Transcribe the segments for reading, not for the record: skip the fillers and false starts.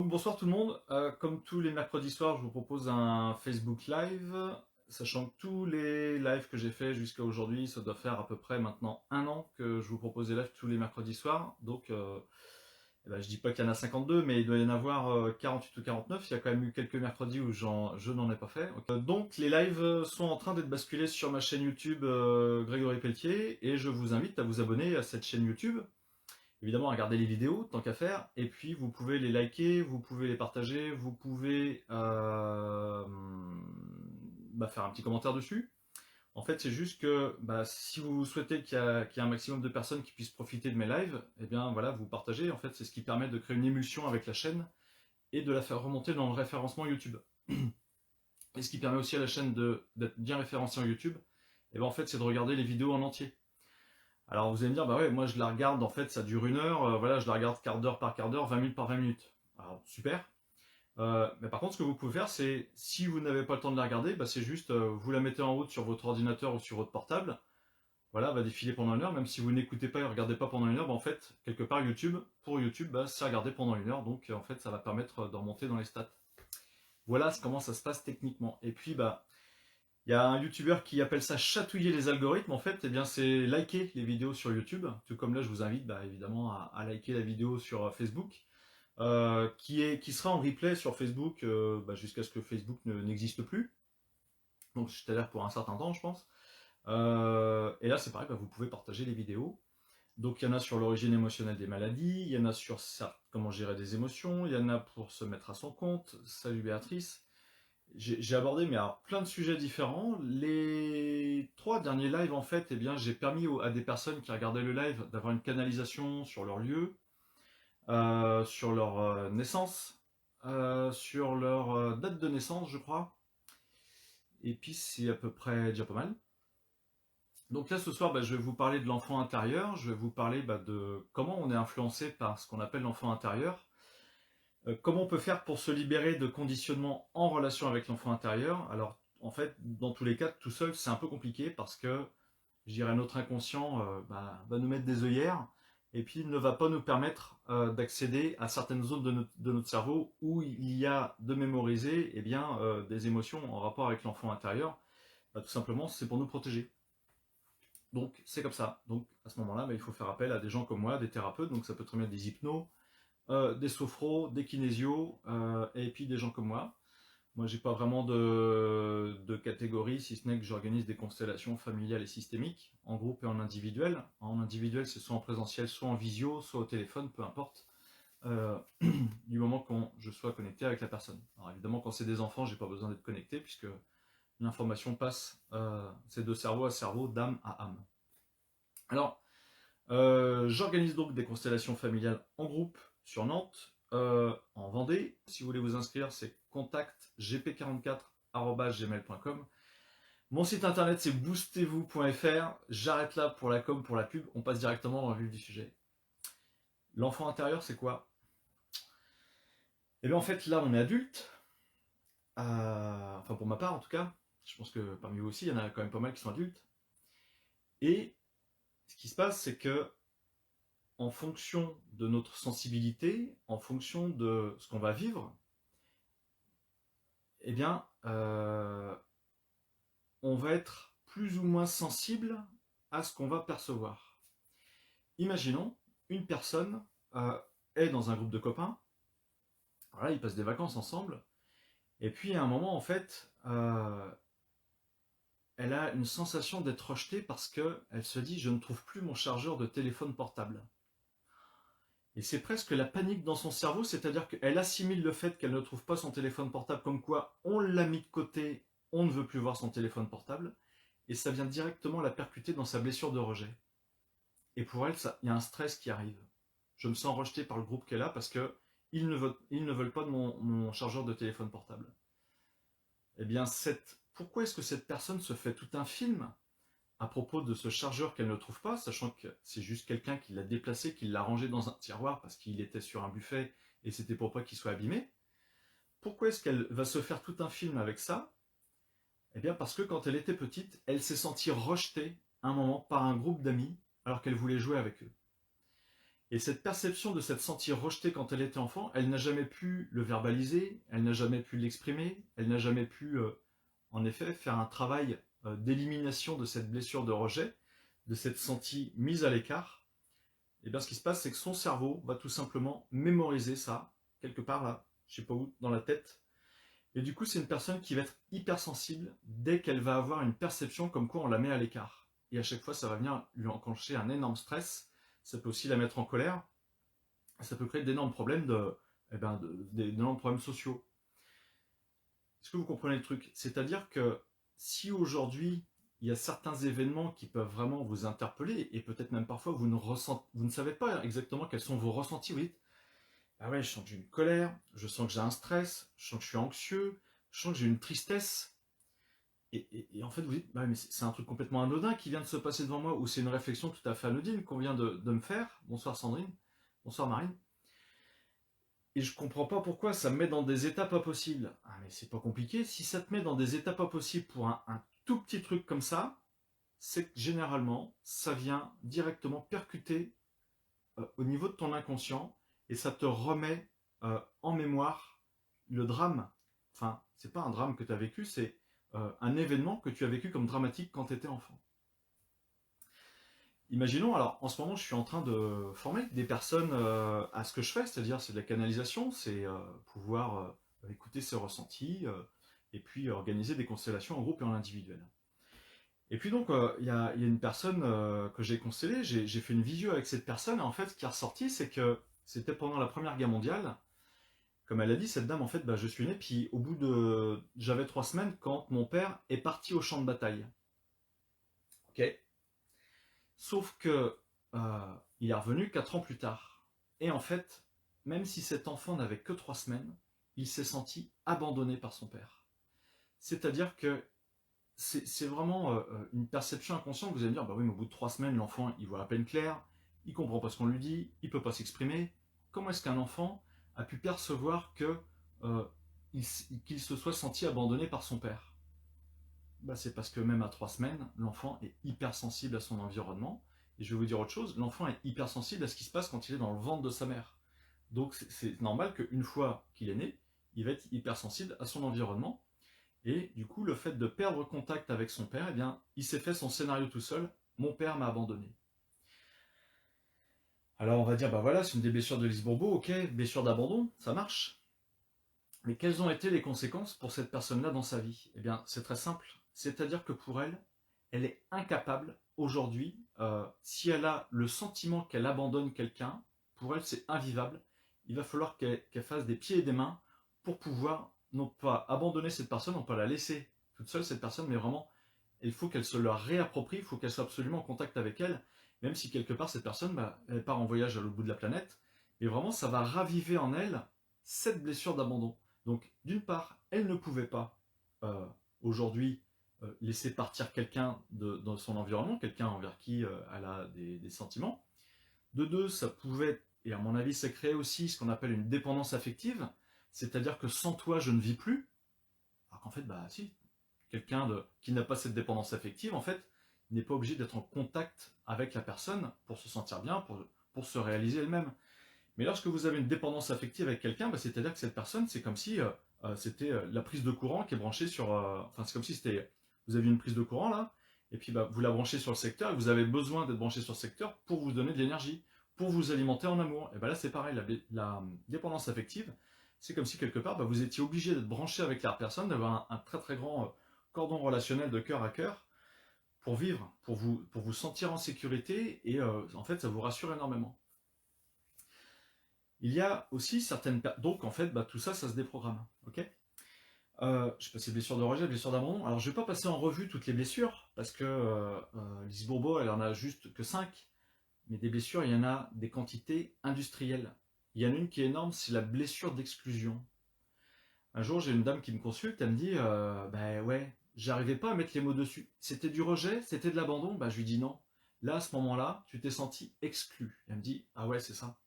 bonsoir tout le monde. Comme tous les mercredis soirs, je vous propose un Facebook Live, sachant que tous les lives que j'ai fait jusqu'à aujourd'hui, ça doit faire à peu près maintenant 1 an que je vous propose des lives tous les mercredis soirs. Donc, je dis pas qu'il y en a 52, mais il doit y en avoir 48 ou 49. Il y a quand même eu quelques mercredis où je n'en ai pas fait. Donc, les lives sont en train d'être basculés sur ma chaîne YouTube Grégory Pelletier, et je vous invite à vous abonner à cette chaîne YouTube. Évidemment, regardez les vidéos, tant qu'à faire, et puis vous pouvez les liker, vous pouvez les partager, vous pouvez faire un petit commentaire dessus. En fait, c'est juste que si vous souhaitez qu'il y ait un maximum de personnes qui puissent profiter de mes lives, eh bien voilà, vous partagez. En fait, c'est ce qui permet de créer une émulsion avec la chaîne et de la faire remonter dans le référencement YouTube. Et ce qui permet aussi à la chaîne d'être bien référencée en YouTube, et en fait, c'est de regarder les vidéos en entier. Alors vous allez me dire, bah ouais, moi je la regarde, en fait ça dure 1 heure, voilà, je la regarde quart d'heure par quart d'heure, 20 minutes par 20 minutes. Alors super. Mais par contre, ce que vous pouvez faire, c'est, si vous n'avez pas le temps de la regarder, c'est juste, vous la mettez en route sur votre ordinateur ou sur votre portable, voilà, elle va défiler pendant 1 heure, même si vous n'écoutez pas et ne regardez pas pendant 1 heure, en fait, quelque part YouTube, pour YouTube, c'est regardé pendant 1 heure, donc en fait ça va permettre de remonter dans les stats. Voilà comment ça se passe techniquement. Et puis il y a un youtubeur qui appelle ça chatouiller les algorithmes. En fait, eh bien, c'est liker les vidéos sur YouTube. Tout comme là, je vous invite évidemment à liker la vidéo sur Facebook, qui sera en replay sur Facebook jusqu'à ce que Facebook n'existe plus. Donc, c'est-à-dire pour un certain temps, je pense. Et là, c'est pareil, vous pouvez partager les vidéos. Donc, il y en a sur l'origine émotionnelle des maladies, il y en a sur comment gérer des émotions, il y en a pour se mettre à son compte. Salut Béatrice. J'ai abordé plein de sujets différents. Les 3 derniers lives, en fait, j'ai permis à des personnes qui regardaient le live d'avoir une canalisation sur leur lieu, sur leur naissance, sur leur date de naissance, je crois. Et puis c'est à peu près déjà pas mal. Donc là, ce soir, je vais vous parler de l'enfant intérieur. Je vais vous parler de comment on est influencé par ce qu'on appelle l'enfant intérieur. Comment on peut faire pour se libérer de conditionnement en relation avec l'enfant intérieur? Alors, en fait, dans tous les cas, tout seul, c'est un peu compliqué parce que, je dirais, notre inconscient va nous mettre des œillères et puis il ne va pas nous permettre d'accéder à certaines zones de notre cerveau où il y a de mémoriser des émotions en rapport avec l'enfant intérieur. Tout simplement, c'est pour nous protéger. Donc, c'est comme ça. Donc, à ce moment-là, il faut faire appel à des gens comme moi, des thérapeutes. Donc, ça peut très bien être des hypnos, des sophros, des kinésios, et puis des gens comme moi. Moi, j'ai pas vraiment de catégorie, si ce n'est que j'organise des constellations familiales et systémiques, en groupe et en individuel. En individuel, c'est soit en présentiel, soit en visio, soit au téléphone, peu importe, du moment que je sois connecté avec la personne. Alors évidemment, quand c'est des enfants, j'ai pas besoin d'être connecté, puisque l'information passe, c'est de cerveau à cerveau, d'âme à âme. Alors, j'organise donc des constellations familiales en groupe sur Nantes, en Vendée. Si vous voulez vous inscrire, c'est contactgp44@gmail.com. Mon site internet, c'est boostez-vous.fr. J'arrête là pour la com, pour la pub. On passe directement dans le vif du sujet. L'enfant intérieur, c'est quoi? Eh bien, en fait, là, on est adulte. Enfin, pour ma part, en tout cas. Je pense que parmi vous aussi, il y en a quand même pas mal qui sont adultes. Et ce qui se passe, c'est que en fonction de notre sensibilité, en fonction de ce qu'on va vivre, on va être plus ou moins sensible à ce qu'on va percevoir. Imaginons, une personne est dans un groupe de copains, voilà, ils passent des vacances ensemble, et puis à un moment, en fait, elle a une sensation d'être rejetée parce qu'elle se dit « je ne trouve plus mon chargeur de téléphone portable ». Et c'est presque la panique dans son cerveau, c'est-à-dire qu'elle assimile le fait qu'elle ne trouve pas son téléphone portable comme quoi on l'a mis de côté, on ne veut plus voir son téléphone portable, et ça vient directement la percuter dans sa blessure de rejet. Et pour elle, il y a un stress qui arrive. Je me sens rejeté par le groupe qu'elle a parce qu'ils ne veulent pas de mon chargeur de téléphone portable. Eh bien, pourquoi est-ce que cette personne se fait tout un film à propos de ce chargeur qu'elle ne trouve pas, sachant que c'est juste quelqu'un qui l'a déplacé, qui l'a rangé dans un tiroir parce qu'il était sur un buffet et c'était pour pas qu'il soit abîmé? Pourquoi est-ce qu'elle va se faire tout un film avec ça? Eh bien parce que quand elle était petite, elle s'est sentie rejetée un moment par un groupe d'amis alors qu'elle voulait jouer avec eux. Et cette perception de s'être sentie rejetée quand elle était enfant, elle n'a jamais pu le verbaliser, elle n'a jamais pu l'exprimer, elle n'a jamais pu, en effet, faire un travail d'élimination de cette blessure de rejet, de cette sentie mise à l'écart. Et bien ce qui se passe, c'est que son cerveau va tout simplement mémoriser ça, quelque part là, je ne sais pas où, dans la tête. Et du coup, c'est une personne qui va être hypersensible dès qu'elle va avoir une perception comme quoi on la met à l'écart. Et à chaque fois, ça va venir lui enclencher un énorme stress. Ça peut aussi la mettre en colère. Ça peut créer d'énormes problèmes, d'énormes problèmes sociaux. Est-ce que vous comprenez le truc? C'est-à-dire que si aujourd'hui, il y a certains événements qui peuvent vraiment vous interpeller, et peut-être même parfois vous ne savez pas exactement quels sont vos ressentis, vous dites, ah ouais, je sens que j'ai une colère, je sens que j'ai un stress, je sens que je suis anxieux, je sens que j'ai une tristesse. Et en fait, vous dites, bah, mais c'est un truc complètement anodin qui vient de se passer devant moi, ou c'est une réflexion tout à fait anodine qu'on vient de me faire. Bonsoir Sandrine, bonsoir Marine. Et je comprends pas pourquoi ça me met dans des états pas possibles. Ah mais c'est pas compliqué, si ça te met dans des états pas possibles pour un tout petit truc comme ça, c'est que généralement, ça vient directement percuter au niveau de ton inconscient, et ça te remet en mémoire le drame. Enfin, c'est pas un drame que tu as vécu, c'est un événement que tu as vécu comme dramatique quand tu étais enfant. Imaginons, alors en ce moment je suis en train de former des personnes à ce que je fais, c'est-à-dire c'est de la canalisation, c'est pouvoir écouter ses ressentis et puis organiser des constellations en groupe et en individuel. Et puis donc il y a une personne que j'ai constellée, j'ai fait une visio avec cette personne, et en fait ce qui est ressorti c'est que c'était pendant la Première Guerre mondiale. Comme elle a dit, cette dame, en fait, bah, je suis né, puis au bout de... J'avais 3 semaines quand mon père est parti au champ de bataille. Ok. Sauf que il est revenu 4 ans plus tard. Et en fait, même si cet enfant n'avait que 3 semaines, il s'est senti abandonné par son père. C'est-à-dire que c'est vraiment une perception inconsciente. Vous allez me dire, bah oui, mais au bout de 3 semaines, l'enfant, il voit à peine clair, il comprend pas ce qu'on lui dit, il peut pas s'exprimer. Comment est-ce qu'un enfant a pu percevoir que euh, qu'il se soit senti abandonné par son père? Bah, c'est parce que même à 3 semaines, l'enfant est hypersensible à son environnement. Et je vais vous dire autre chose, l'enfant est hypersensible à ce qui se passe quand il est dans le ventre de sa mère. Donc c'est normal qu'une fois qu'il est né, il va être hypersensible à son environnement. Et du coup, le fait de perdre contact avec son père, eh bien, il s'est fait son scénario tout seul. Mon père m'a abandonné. Alors on va dire, bah voilà, c'est une des blessures de Lise Bourbeau, ok, blessure d'abandon, ça marche. Mais quelles ont été les conséquences pour cette personne-là dans sa vie? Eh bien, c'est très simple. C'est-à-dire que pour elle, elle est incapable aujourd'hui, si elle a le sentiment qu'elle abandonne quelqu'un, pour elle c'est invivable. Il va falloir qu'elle fasse des pieds et des mains pour pouvoir non pas abandonner cette personne, non pas la laisser toute seule cette personne, mais vraiment, il faut qu'elle se la réapproprie, il faut qu'elle soit absolument en contact avec elle, même si quelque part cette personne, bah, elle part en voyage à l'autre bout de la planète, et vraiment ça va raviver en elle cette blessure d'abandon. Donc d'une part, elle ne pouvait pas aujourd'hui laisser partir quelqu'un dans son environnement, quelqu'un envers qui elle a des sentiments. De deux, ça pouvait, et à mon avis, ça crée aussi ce qu'on appelle une dépendance affective, c'est-à-dire que sans toi, je ne vis plus. Alors qu'en fait, bah si, quelqu'un qui n'a pas cette dépendance affective, en fait, n'est pas obligé d'être en contact avec la personne pour se sentir bien, pour se réaliser elle-même. Mais lorsque vous avez une dépendance affective avec quelqu'un, bah, c'est-à-dire que cette personne, c'est comme si c'était la prise de courant qui est branchée sur... Enfin, c'est comme si c'était... Vous avez une prise de courant là, et puis bah, vous la branchez sur le secteur, et vous avez besoin d'être branché sur le secteur pour vous donner de l'énergie, pour vous alimenter en amour. Et bah là, c'est pareil, la dépendance affective, c'est comme si quelque part, bah, vous étiez obligé d'être branché avec la personne, d'avoir un très très grand cordon relationnel de cœur à cœur pour vivre, pour vous sentir en sécurité, et en fait, ça vous rassure énormément. Il y a aussi certaines... Donc en fait, bah, tout ça, ça se déprogramme. Ok. Je sais pas si blessure de rejet, blessure d'abandon. Alors je vais pas passer en revue toutes les blessures, parce que Lise Bourbeau, elle en a juste que 5. Mais des blessures, il y en a des quantités industrielles. Il y en a une qui est énorme, c'est la blessure d'exclusion. Un jour, j'ai une dame qui me consulte, elle me dit, bah ouais, j'arrivais pas à mettre les mots dessus. C'était du rejet, c'était de l'abandon. Bah je lui dis non. Là, à ce moment-là, tu t'es senti exclu. Elle me dit, ah ouais, c'est ça.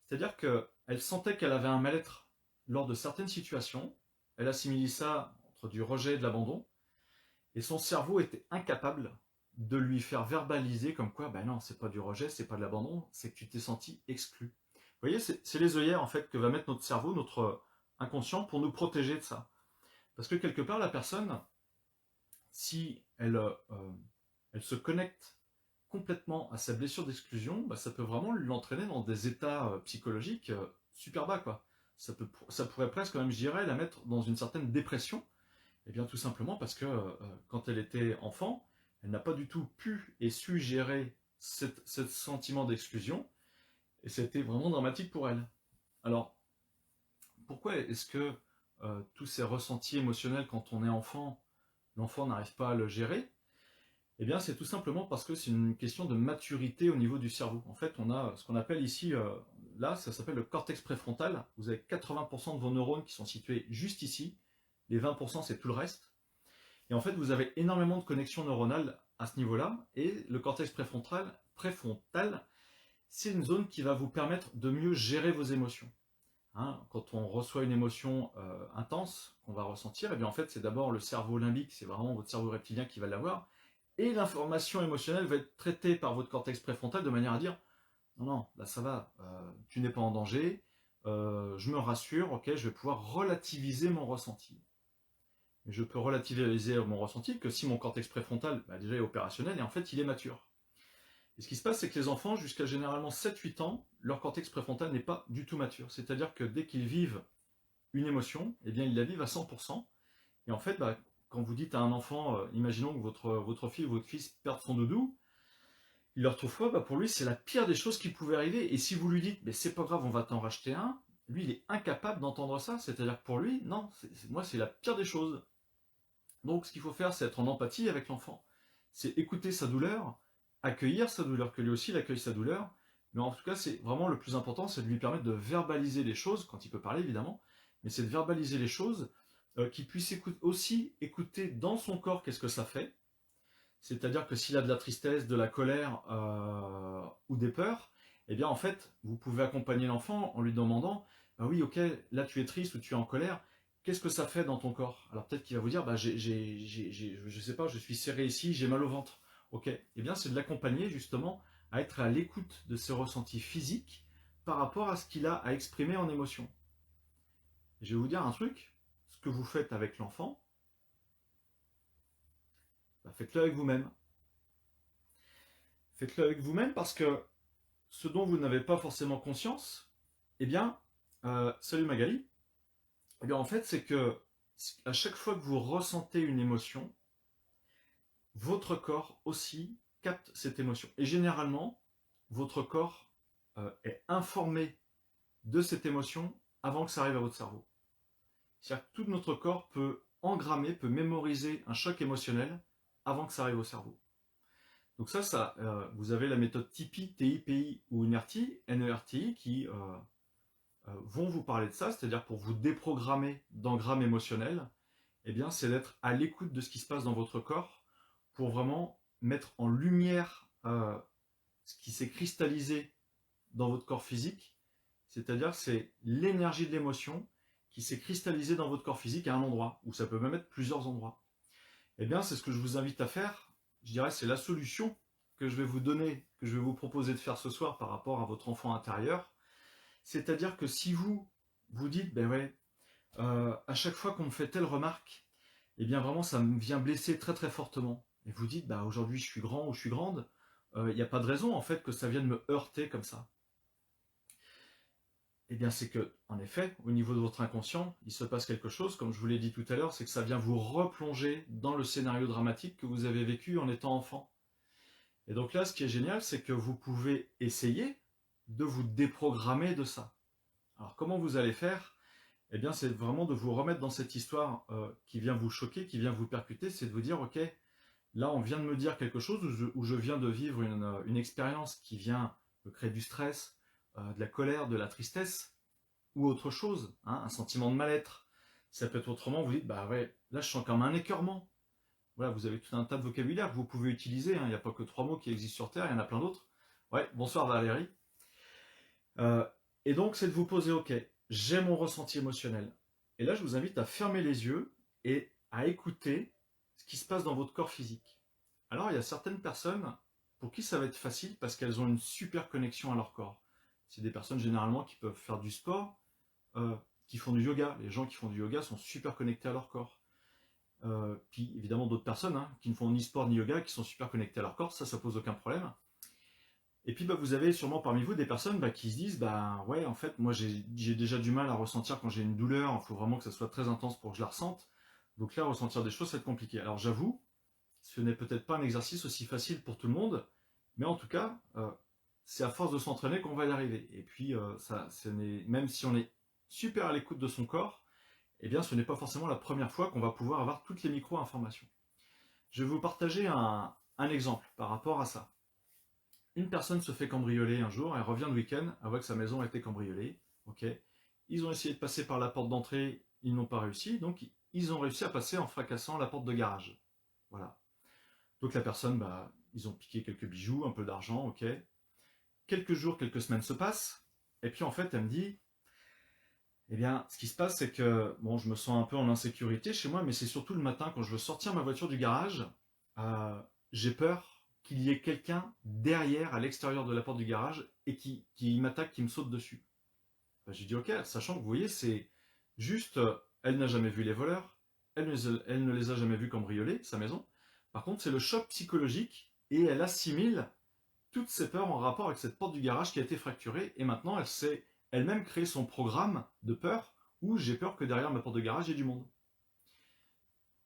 C'est-à-dire qu'elle sentait qu'elle avait un mal-être lors de certaines situations, elle assimilait ça entre du rejet et de l'abandon, et son cerveau était incapable de lui faire verbaliser comme quoi, ben non, c'est pas du rejet, c'est pas de l'abandon, c'est que tu t'es senti exclu. Vous voyez, c'est les œillères en fait que va mettre notre cerveau, notre inconscient, pour nous protéger de ça. Parce que quelque part, la personne, si elle se connecte complètement à sa blessure d'exclusion, bah, ça peut vraiment l'entraîner dans des états psychologiques super bas, quoi. Ça pourrait presque, même, je dirais, la mettre dans une certaine dépression. Et bien tout simplement parce que quand elle était enfant, elle n'a pas du tout pu et su gérer ce sentiment d'exclusion, et c'était vraiment dramatique pour elle. Alors, pourquoi est-ce que tous ces ressentis émotionnels quand on est enfant, l'enfant n'arrive pas à le gérer? Eh bien, c'est tout simplement parce que c'est une question de maturité au niveau du cerveau. En fait, on a ce qu'on appelle ici, là, ça s'appelle le cortex préfrontal. Vous avez 80% de vos neurones qui sont situés juste ici. Les 20%, c'est tout le reste. Et en fait, vous avez énormément de connexions neuronales à ce niveau-là. Et le cortex préfrontal, c'est une zone qui va vous permettre de mieux gérer vos émotions. Hein, quand on reçoit une émotion intense qu'on va ressentir, et bien en fait, c'est d'abord le cerveau limbique, c'est vraiment votre cerveau reptilien qui va l'avoir. Et l'information émotionnelle va être traitée par votre cortex préfrontal de manière à dire non, non, là ça va, tu n'es pas en danger, je me rassure, ok, je vais pouvoir relativiser mon ressenti. Mais je peux relativiser mon ressenti que si mon cortex préfrontal déjà est opérationnel et en fait il est mature. Et ce qui se passe, c'est que les enfants, jusqu'à généralement 7-8 ans, leur cortex préfrontal n'est pas du tout mature. C'est-à-dire que dès qu'ils vivent une émotion, eh bien ils la vivent à 100%. Et en fait, quand vous dites à un enfant, imaginons que votre fille ou votre fils perde son doudou, il le retrouve pas, pour lui c'est la pire des choses qui pouvait arriver. Et si vous lui dites, mais c'est pas grave, on va t'en racheter un, lui il est incapable d'entendre ça. C'est-à-dire que pour lui, non, moi c'est la pire des choses. Donc ce qu'il faut faire, c'est être en empathie avec l'enfant. C'est écouter sa douleur, accueillir sa douleur, que lui aussi il accueille sa douleur. Mais en tout cas, c'est vraiment le plus important, c'est de lui permettre de verbaliser les choses, quand il peut parler évidemment, mais c'est de verbaliser les choses, qu'il puisse aussi écouter dans son corps qu'est-ce que ça fait. C'est-à-dire que s'il a de la tristesse, de la colère ou des peurs, eh bien en fait, vous pouvez accompagner l'enfant en lui demandant, bah oui, ok, là tu es triste ou tu es en colère, qu'est-ce que ça fait dans ton corps? Alors peut-être qu'il va vous dire, je sais pas, je suis serré ici, j'ai mal au ventre. Ok, eh bien c'est de l'accompagner justement à être à l'écoute de ses ressentis physiques par rapport à ce qu'il a à exprimer en émotion. Et je vais vous dire un truc, ce que vous faites avec l'enfant, faites-le avec vous-même. Faites-le avec vous-même parce que ce dont vous n'avez pas forcément conscience, eh bien, salut Magali, eh bien en fait c'est que à chaque fois que vous ressentez une émotion, votre corps aussi capte cette émotion. Et généralement, votre corps est informé de cette émotion avant que ça arrive à votre cerveau. C'est-à-dire que tout notre corps peut engrammer, peut mémoriser un choc émotionnel avant que ça arrive au cerveau. Donc ça vous avez la méthode TIPI, TIPI ou NERTI qui vont vous parler de ça, c'est-à-dire pour vous déprogrammer d'engrammes émotionnels, eh bien c'est d'être à l'écoute de ce qui se passe dans votre corps pour vraiment mettre en lumière ce qui s'est cristallisé dans votre corps physique, c'est-à-dire c'est l'énergie de l'émotion qui s'est cristallisée dans votre corps physique à un endroit, ou ça peut même être plusieurs endroits. Eh bien c'est ce que je vous invite à faire, je dirais c'est la solution que je vais vous donner, que je vais vous proposer de faire ce soir par rapport à votre enfant intérieur. C'est-à-dire que si vous vous dites, ben ouais, à chaque fois qu'on me fait telle remarque, eh bien vraiment ça me vient blesser très très fortement. Et vous dites, bah aujourd'hui je suis grand ou je suis grande, il n'y a pas de raison en fait que ça vienne me heurter comme ça. Eh bien c'est que, en effet, au niveau de votre inconscient, il se passe quelque chose, comme je vous l'ai dit tout à l'heure, c'est que ça vient vous replonger dans le scénario dramatique que vous avez vécu en étant enfant. Et donc là, ce qui est génial, c'est que vous pouvez essayer de vous déprogrammer de ça. Alors comment vous allez faire? Eh bien c'est vraiment de vous remettre dans cette histoire qui vient vous choquer, qui vient vous percuter, c'est de vous dire, ok, là on vient de me dire quelque chose, où je viens de vivre une expérience qui vient me créer du stress, de la colère, de la tristesse, ou autre chose, hein, un sentiment de mal-être. Ça peut être autrement, vous dites, bah ouais, là je sens comme un écœurement. Voilà, vous avez tout un tas de vocabulaire que vous pouvez utiliser, hein. Il n'y a pas que 3 mots qui existent sur Terre, il y en a plein d'autres. Ouais, bonsoir Valérie. Et donc, c'est de vous poser, ok, j'ai mon ressenti émotionnel. Et là, je vous invite à fermer les yeux et à écouter ce qui se passe dans votre corps physique. Alors, il y a certaines personnes pour qui ça va être facile parce qu'elles ont une super connexion à leur corps. C'est des personnes généralement qui peuvent faire du sport, euh, qui font du yoga. Les gens qui font du yoga sont super connectés à leur corps. Puis évidemment d'autres personnes qui ne font ni sport ni yoga, qui sont super connectées à leur corps, ça pose aucun problème. Et puis vous avez sûrement parmi vous des personnes qui se disent, ouais, en fait, moi j'ai déjà du mal à ressentir quand j'ai une douleur, il faut vraiment que ça soit très intense pour que je la ressente. Donc là, ressentir des choses, ça va être compliqué. Alors j'avoue, ce n'est peut-être pas un exercice aussi facile pour tout le monde, mais en tout cas, c'est à force de s'entraîner qu'on va y arriver. Et puis, même si on est super à l'écoute de son corps, eh bien, ce n'est pas forcément la première fois qu'on va pouvoir avoir toutes les micro-informations. Je vais vous partager un exemple par rapport à ça. Une personne se fait cambrioler un jour, elle revient le week-end, elle voit que sa maison a été cambriolée. Okay. Ils ont essayé de passer par la porte d'entrée, ils n'ont pas réussi, donc ils ont réussi à passer en fracassant la porte de garage. Voilà. Donc la personne, ils ont piqué quelques bijoux, un peu d'argent, ok. Quelques jours, quelques semaines se passent, et puis en fait, elle me dit, eh bien, ce qui se passe, c'est que, bon, je me sens un peu en insécurité chez moi, mais c'est surtout le matin, quand je veux sortir ma voiture du garage, j'ai peur qu'il y ait quelqu'un derrière, à l'extérieur de la porte du garage, et qui m'attaque, qui me saute dessus. J'ai dit, ok, sachant que vous voyez, c'est juste, elle n'a jamais vu les voleurs, elle ne les a jamais vus cambrioler, sa maison. Par contre, c'est le choc psychologique, et elle assimile toutes ses peurs en rapport avec cette porte du garage qui a été fracturée, et maintenant elle s'est elle-même créé son programme de peur, où j'ai peur que derrière ma porte de garage il y ait du monde.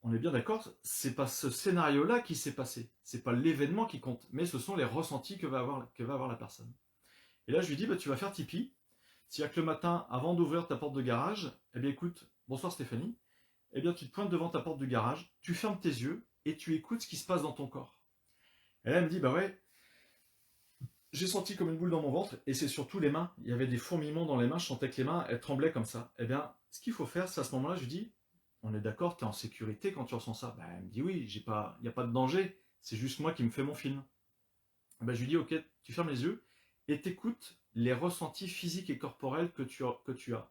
On est bien d'accord, c'est pas ce scénario-là qui s'est passé, c'est pas l'événement qui compte, mais ce sont les ressentis que va avoir la personne. Et là je lui dis, tu vas faire Tipeee, c'est-à-dire que le matin, avant d'ouvrir ta porte de garage, eh bien écoute, bonsoir Stéphanie, eh bien tu te pointes devant ta porte du garage, tu fermes tes yeux, et tu écoutes ce qui se passe dans ton corps. Et là elle me dit, ouais, j'ai senti comme une boule dans mon ventre, et c'est surtout les mains. Il y avait des fourmillements dans les mains, je sentais que les mains, elles tremblaient comme ça. Eh bien, ce qu'il faut faire, c'est à ce moment-là, je lui dis, on est d'accord, tu es en sécurité quand tu ressens ça. Elle me dit oui, il n'y a pas de danger, c'est juste moi qui me fais mon film. Je lui dis, ok, tu fermes les yeux, et t'écoutes les ressentis physiques et corporels que tu as.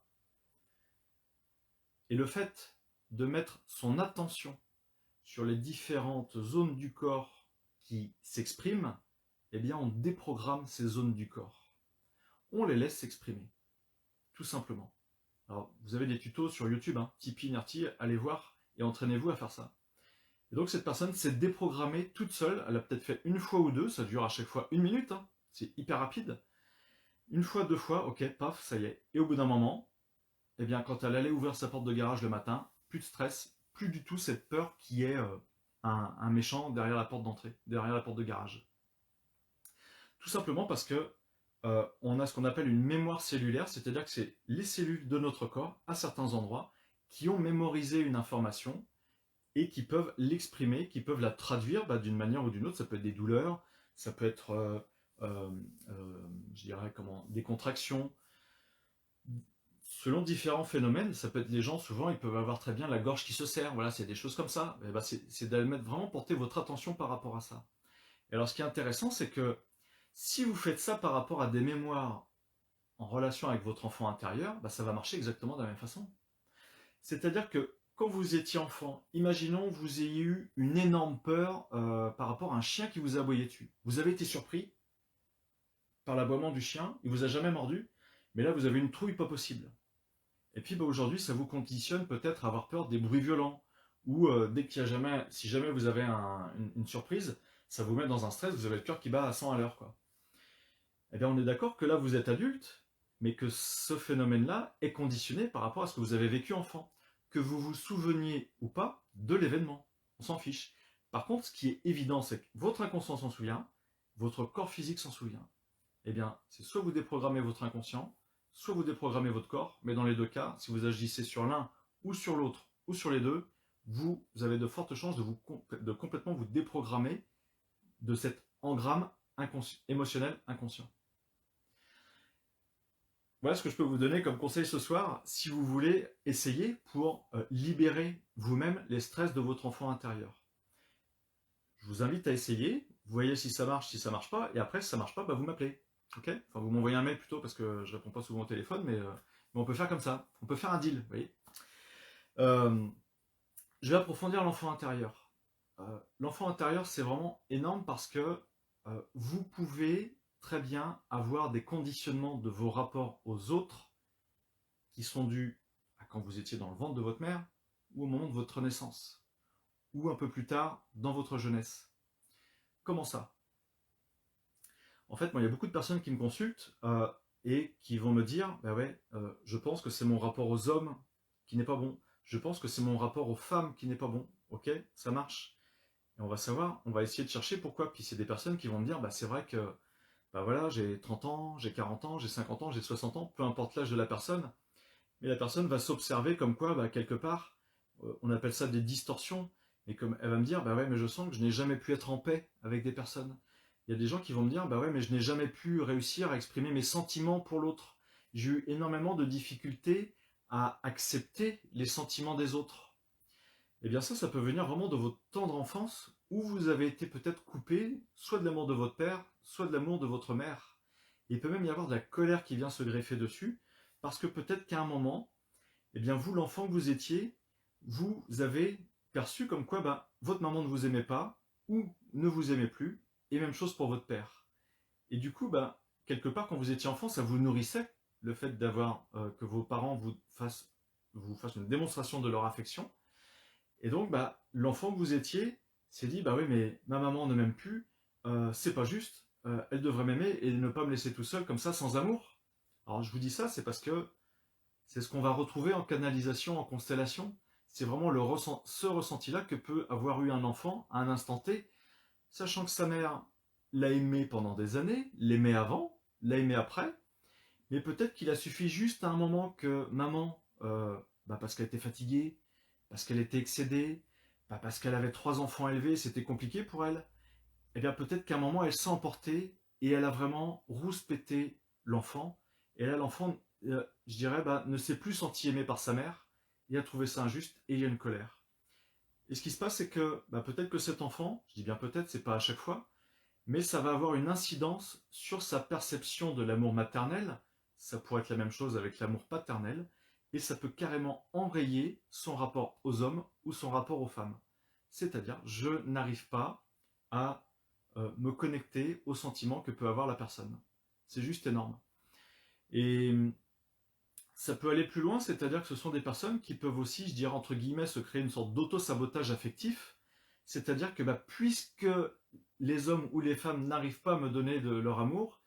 Et le fait de mettre son attention sur les différentes zones du corps qui s'expriment, eh bien on déprogramme ces zones du corps. On les laisse s'exprimer, tout simplement. Alors, vous avez des tutos sur YouTube, Tipeee, Nerti, allez voir et entraînez-vous à faire ça. Et donc cette personne s'est déprogrammée toute seule, elle a peut-être fait une fois ou deux, ça dure à chaque fois 1 minute, c'est hyper rapide. Une fois, 2 fois, ok, paf, ça y est. Et au bout d'un moment, eh bien, quand elle allait ouvrir sa porte de garage le matin, plus de stress, plus du tout cette peur qui est un méchant derrière la porte d'entrée, derrière la porte de garage. Tout simplement parce que on a ce qu'on appelle une mémoire cellulaire, c'est-à-dire que c'est les cellules de notre corps, à certains endroits, qui ont mémorisé une information et qui peuvent l'exprimer, qui peuvent la traduire d'une manière ou d'une autre. Ça peut être des douleurs, ça peut être, je dirais, des contractions. Selon différents phénomènes, ça peut être les gens, souvent, ils peuvent avoir très bien la gorge qui se serre, voilà, c'est des choses comme ça. C'est de vraiment porter votre attention par rapport à ça. Et alors, ce qui est intéressant, c'est que si vous faites ça par rapport à des mémoires en relation avec votre enfant intérieur, ça va marcher exactement de la même façon. C'est-à-dire que quand vous étiez enfant, imaginons vous ayez eu une énorme peur par rapport à un chien qui vous a aboyé dessus. Vous avez été surpris par l'aboiement du chien, il vous a jamais mordu, mais là vous avez une trouille pas possible. Et puis aujourd'hui, ça vous conditionne peut-être à avoir peur des bruits violents, ou dès qu'il y a jamais, si jamais vous avez une surprise, ça vous met dans un stress, vous avez le cœur qui bat à 100 à l'heure, quoi. Eh bien, on est d'accord que là, vous êtes adulte, mais que ce phénomène-là est conditionné par rapport à ce que vous avez vécu enfant. Que vous vous souveniez ou pas de l'événement, on s'en fiche. Par contre, ce qui est évident, c'est que votre inconscient s'en souvient, votre corps physique s'en souvient. Eh bien, c'est soit vous déprogrammez votre inconscient, soit vous déprogrammez votre corps, mais dans les deux cas, si vous agissez sur l'un ou sur l'autre, ou sur les deux, vous avez de fortes chances de complètement vous déprogrammer de cet engramme émotionnel inconscient. Voilà ce que je peux vous donner comme conseil ce soir, si vous voulez essayer pour libérer vous-même les stress de votre enfant intérieur. Je vous invite à essayer, vous voyez si ça marche pas, et après si ça marche pas, vous m'appelez. Ok, enfin, vous m'envoyez un mail plutôt parce que je réponds pas souvent au téléphone, mais on peut faire comme ça, on peut faire un deal, vous voyez. Je vais approfondir l'enfant intérieur. l'enfant intérieur, c'est vraiment énorme parce que vous pouvez très bien avoir des conditionnements de vos rapports aux autres qui sont dus à quand vous étiez dans le ventre de votre mère ou au moment de votre naissance ou un peu plus tard dans votre jeunesse. Comment ça? En fait, moi, il y a beaucoup de personnes qui me consultent et qui vont me dire, bah ouais, je pense que c'est mon rapport aux hommes qui n'est pas bon. Je pense que c'est mon rapport aux femmes qui n'est pas bon. Ok, ça marche. Et on va savoir, on va essayer de chercher pourquoi. Puis c'est des personnes qui vont me dire, bah c'est vrai que bah voilà, j'ai 30 ans, j'ai 40 ans, j'ai 50 ans, j'ai 60 ans, peu importe l'âge de la personne, mais la personne va s'observer comme quoi, bah, quelque part, on appelle ça des distorsions, et comme elle va me dire, bah ouais, mais je sens que je n'ai jamais pu être en paix avec des personnes. Il y a des gens qui vont me dire, bah ouais, mais je n'ai jamais pu réussir à exprimer mes sentiments pour l'autre. J'ai eu énormément de difficultés à accepter les sentiments des autres. Eh bien ça peut venir vraiment de votre tendre enfance, où vous avez été peut-être coupé, soit de l'amour de votre père, soit de l'amour de votre mère. Il peut même y avoir de la colère qui vient se greffer dessus, parce que peut-être qu'à un moment, eh bien vous, l'enfant que vous étiez, vous avez perçu comme quoi votre maman ne vous aimait pas, ou ne vous aimait plus, et même chose pour votre père. Et du coup, quelque part, quand vous étiez enfant, ça vous nourrissait, le fait d'avoir que vos parents vous fassent une démonstration de leur affection. Et donc, l'enfant que vous étiez s'est dit, bah oui, mais ma maman ne m'aime plus, c'est pas juste, elle devrait m'aimer et ne pas me laisser tout seul comme ça, sans amour. Alors je vous dis ça, c'est parce que c'est ce qu'on va retrouver en canalisation, en constellation. C'est vraiment ce ressenti-là que peut avoir eu un enfant à un instant T, sachant que sa mère l'a aimé pendant des années, l'aimait avant, l'a aimé après, mais peut-être qu'il a suffi juste à un moment que maman, parce qu'elle était fatiguée, parce qu'elle était excédée, parce qu'elle avait 3 enfants élevés, c'était compliqué pour elle, eh bien peut-être qu'à un moment elle s'est emportée et elle a vraiment rouspété l'enfant. Et là l'enfant, je dirais, ne s'est plus senti aimé par sa mère, il a trouvé ça injuste et il y a une colère. Et ce qui se passe, c'est que peut-être que cet enfant, je dis bien peut-être, c'est pas à chaque fois, mais ça va avoir une incidence sur sa perception de l'amour maternel. Ça pourrait être la même chose avec l'amour paternel, et ça peut carrément enrayer son rapport aux hommes ou son rapport aux femmes. C'est-à-dire, je n'arrive pas à me connecter aux sentiments que peut avoir la personne. C'est juste énorme. Et ça peut aller plus loin, c'est-à-dire que ce sont des personnes qui peuvent aussi, je dirais entre guillemets, se créer une sorte d'auto-sabotage affectif. C'est-à-dire que puisque les hommes ou les femmes n'arrivent pas à me donner de leur amour,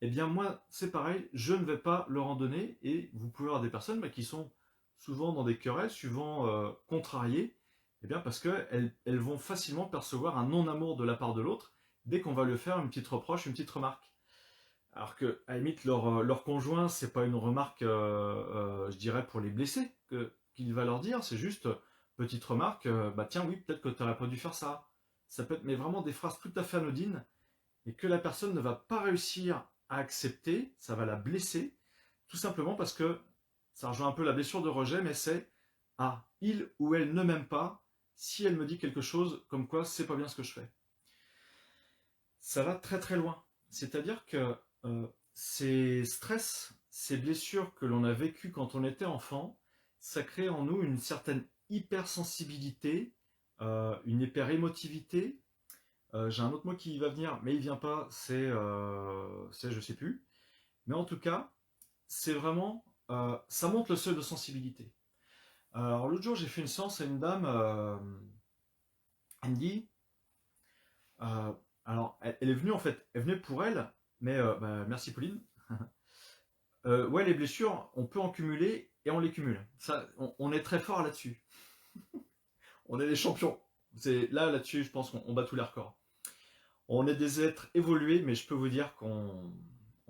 eh bien moi, c'est pareil, je ne vais pas leur en donner. Et vous pouvez avoir des personnes qui sont souvent dans des querelles, souvent contrariées, eh bien parce qu'elles vont facilement percevoir un non-amour de la part de l'autre dès qu'on va lui faire une petite reproche, une petite remarque. Alors que, à la limite, leur conjoint, c'est pas une remarque, je dirais, pour les blesser qu'il va leur dire, c'est juste, petite remarque, tiens, oui, peut-être que tu n'aurais pas dû faire ça. Ça peut être, mais vraiment des phrases tout à fait anodines, et que la personne ne va pas réussir à accepter, ça va la blesser, tout simplement parce que, ça rejoint un peu la blessure de rejet, mais c'est, ah, il ou elle ne m'aime pas, si elle me dit quelque chose comme quoi c'est pas bien ce que je fais. Ça va très très loin. C'est-à-dire que ces stress, ces blessures que l'on a vécues quand on était enfant, ça crée en nous une certaine hypersensibilité, une hyperémotivité. J'ai un autre mot qui va venir, mais il vient pas, c'est je sais plus. Mais en tout cas, c'est vraiment, ça monte le seuil de sensibilité. Alors l'autre jour, j'ai fait une séance à une dame, elle me dit, euh, alors elle est venue en fait, elle venait pour elle, mais merci Pauline. Ouais, les blessures, on peut en cumuler et on les cumule. Ça, on est très fort là-dessus. On est des champions. Là-dessus, je pense qu'on bat tous les records. On est des êtres évolués, mais je peux vous dire qu'on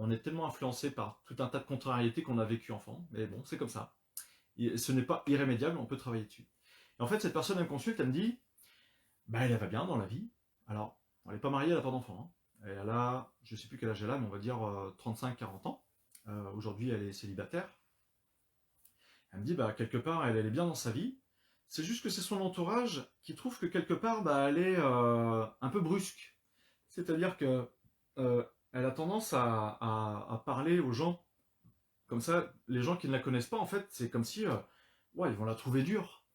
est tellement influencé par tout un tas de contrariétés qu'on a vécu enfant. Mais bon, c'est comme ça. Et ce n'est pas irrémédiable, on peut travailler dessus. Et en fait, cette personne, elle me consulte, elle me dit, elle va bien dans la vie. Alors, elle n'est pas mariée, elle n'a pas d'enfant. Hein. Elle a, je ne sais plus quel âge elle a, mais on va dire 35-40 ans. Aujourd'hui, elle est célibataire. Elle me dit, quelque part, elle est bien dans sa vie. C'est juste que c'est son entourage qui trouve que quelque part, elle est un peu brusque. C'est-à-dire que elle a tendance à parler aux gens comme ça. Les gens qui ne la connaissent pas, en fait, c'est comme si, ouais, ils vont la trouver dure,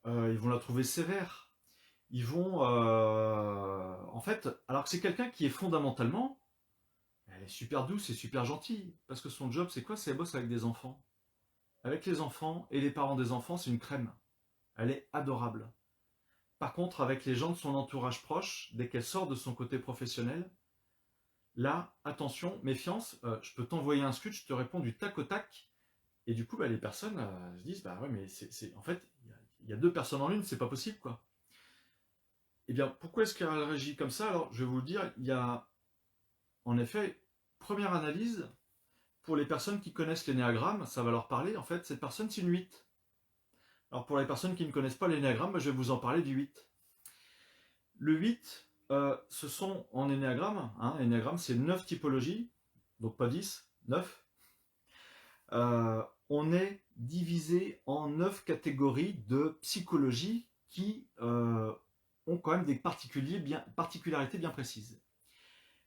ils vont la trouver sévère, ils vont, en fait, alors que c'est quelqu'un qui est fondamentalement, elle est super douce et super gentille, parce que son job, c'est quoi? C'est elle bosse avec des enfants. Avec les enfants et les parents des enfants, c'est une crème. Elle est adorable. Par contre, avec les gens de son entourage proche, dès qu'elle sort de son côté professionnel, là, attention, méfiance, je peux t'envoyer un scud, je te réponds du tac au tac, et du coup, bah, les personnes se disent, bah ouais, mais en fait, il y a deux personnes en une, c'est pas possible, quoi. Eh bien, pourquoi est-ce qu'elle réagit comme ça? Alors, je vais vous le dire, il y a, en effet, première analyse, pour les personnes qui connaissent l'énéagramme, ça va leur parler, en fait, cette personne, c'est une 8. Alors, pour les personnes qui ne connaissent pas l'énéagramme, bah, je vais vous en parler du 8. Le 8, ce sont en énéagramme, hein, l'énéagramme, c'est 9 typologies, donc pas 10, 9. On est divisé en 9 catégories de psychologie qui ont quand même des particularités bien précises.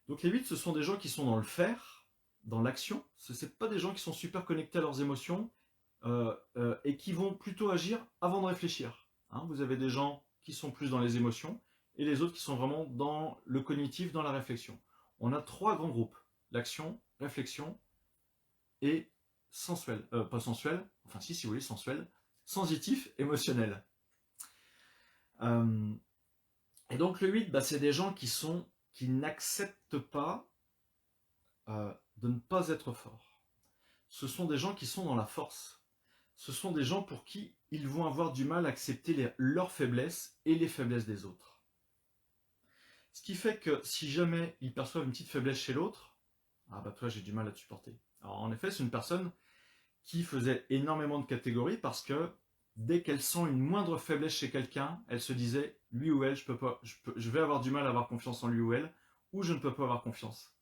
Donc les 8, ce sont des gens qui sont dans le faire, dans l'action. Ce ne sont pas des gens qui sont super connectés à leurs émotions et qui vont plutôt agir avant de réfléchir. Hein, vous avez des gens qui sont plus dans les émotions et les autres qui sont vraiment dans le cognitif, dans la réflexion. On a 3 grands groupes, l'action, réflexion et sensuel. Pas sensuel, enfin si vous voulez, sensuel, sensitif, émotionnel. Euh, et donc le 8, bah, c'est des gens qui n'acceptent pas de ne pas être forts. Ce sont des gens qui sont dans la force. Ce sont des gens pour qui ils vont avoir du mal à accepter leurs faiblesses et les faiblesses des autres. Ce qui fait que si jamais ils perçoivent une petite faiblesse chez l'autre, ah bah toi j'ai du mal à te supporter. Alors en effet, c'est une personne qui faisait énormément de catégories parce que dès qu'elle sent une moindre faiblesse chez quelqu'un, elle se disait lui ou elle, je vais avoir du mal à avoir confiance en lui ou elle, ou je ne peux pas avoir confiance.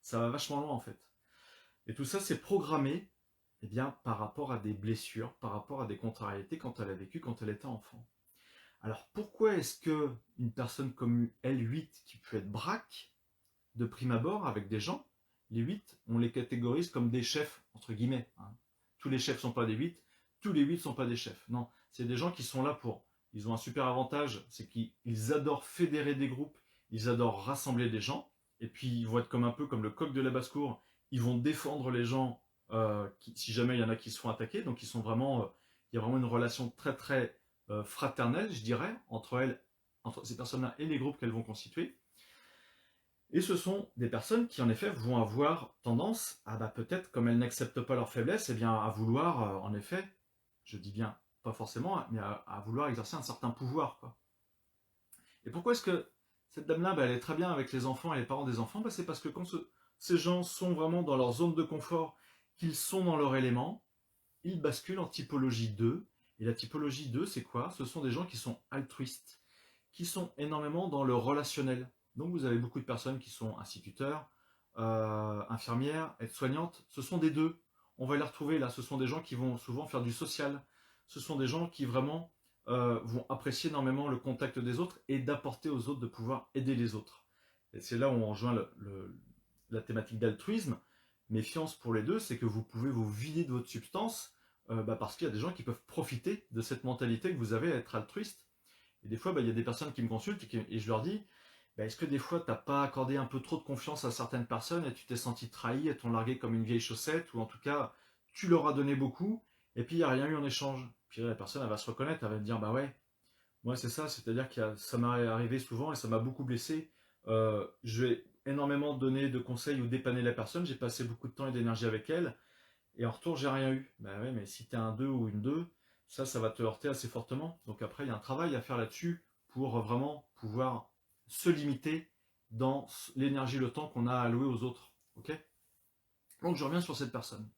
Ça va vachement loin en fait. Et tout ça, c'est programmé eh bien, par rapport à des blessures, par rapport à des contrariétés quand elle a vécu quand elle était enfant. Alors pourquoi est-ce que une personne comme L8 qui peut être braque de prime abord avec des gens, les 8, on les catégorise comme des chefs, entre guillemets. Hein. Tous les chefs ne sont pas des 8, tous les 8 ne sont pas des chefs. Non, c'est des gens qui sont là pour... Ils ont un super avantage, c'est qu'ils adorent fédérer des groupes, ils adorent rassembler des gens, et puis ils vont être comme un peu comme le coq de la basse-cour, ils vont défendre les gens si jamais il y en a qui se font attaquer, donc ils sont vraiment... il y a vraiment une relation très très fraternelle, je dirais, entre ces personnes-là et les groupes qu'elles vont constituer. Et ce sont des personnes qui, en effet, vont avoir tendance à, bah, peut-être, comme elles n'acceptent pas leur faiblesse, eh bien, à vouloir, en effet, je dis bien, pas forcément, mais à vouloir exercer un certain pouvoir, quoi. Et pourquoi est-ce que cette dame-là, bah, elle est très bien avec les enfants et les parents des enfants? Bah, c'est parce que quand ces gens sont vraiment dans leur zone de confort, qu'ils sont dans leur élément, ils basculent en typologie 2. Et la typologie 2, c'est quoi? Ce sont des gens qui sont altruistes, qui sont énormément dans le relationnel. Donc vous avez beaucoup de personnes qui sont instituteurs, infirmières, aides-soignantes. Ce sont des deux. On va les retrouver là. Ce sont des gens qui vont souvent faire du social. Ce sont des gens qui vraiment vont apprécier énormément le contact des autres et d'apporter aux autres, de pouvoir aider les autres. Et c'est là où on rejoint la thématique d'altruisme. Méfiance pour les deux, c'est que vous pouvez vous vider de votre substance parce qu'il y a des gens qui peuvent profiter de cette mentalité que vous avez à être altruiste. Et des fois, il y a des personnes qui me consultent et je leur dis, est-ce que des fois, tu n'as pas accordé un peu trop de confiance à certaines personnes et tu t'es senti trahi, elles t'ont largué comme une vieille chaussette, ou en tout cas, tu leur as donné beaucoup, et puis il n'y a rien eu en échange. Puis là, la personne, elle va se reconnaître, elle va te dire, bah ouais, moi c'est ça, c'est-à-dire que ça m'est arrivé souvent et ça m'a beaucoup blessé. Je vais énormément donner de conseils ou dépanner la personne, j'ai passé beaucoup de temps et d'énergie avec elle, et en retour, j'ai rien eu. Bah ouais, mais si tu es un 2 ou une 2, ça va te heurter assez fortement. Donc après, il y a un travail à faire là-dessus pour vraiment pouvoir se limiter dans l'énergie, le temps qu'on a alloué aux autres. Ok? Donc je reviens sur cette personne.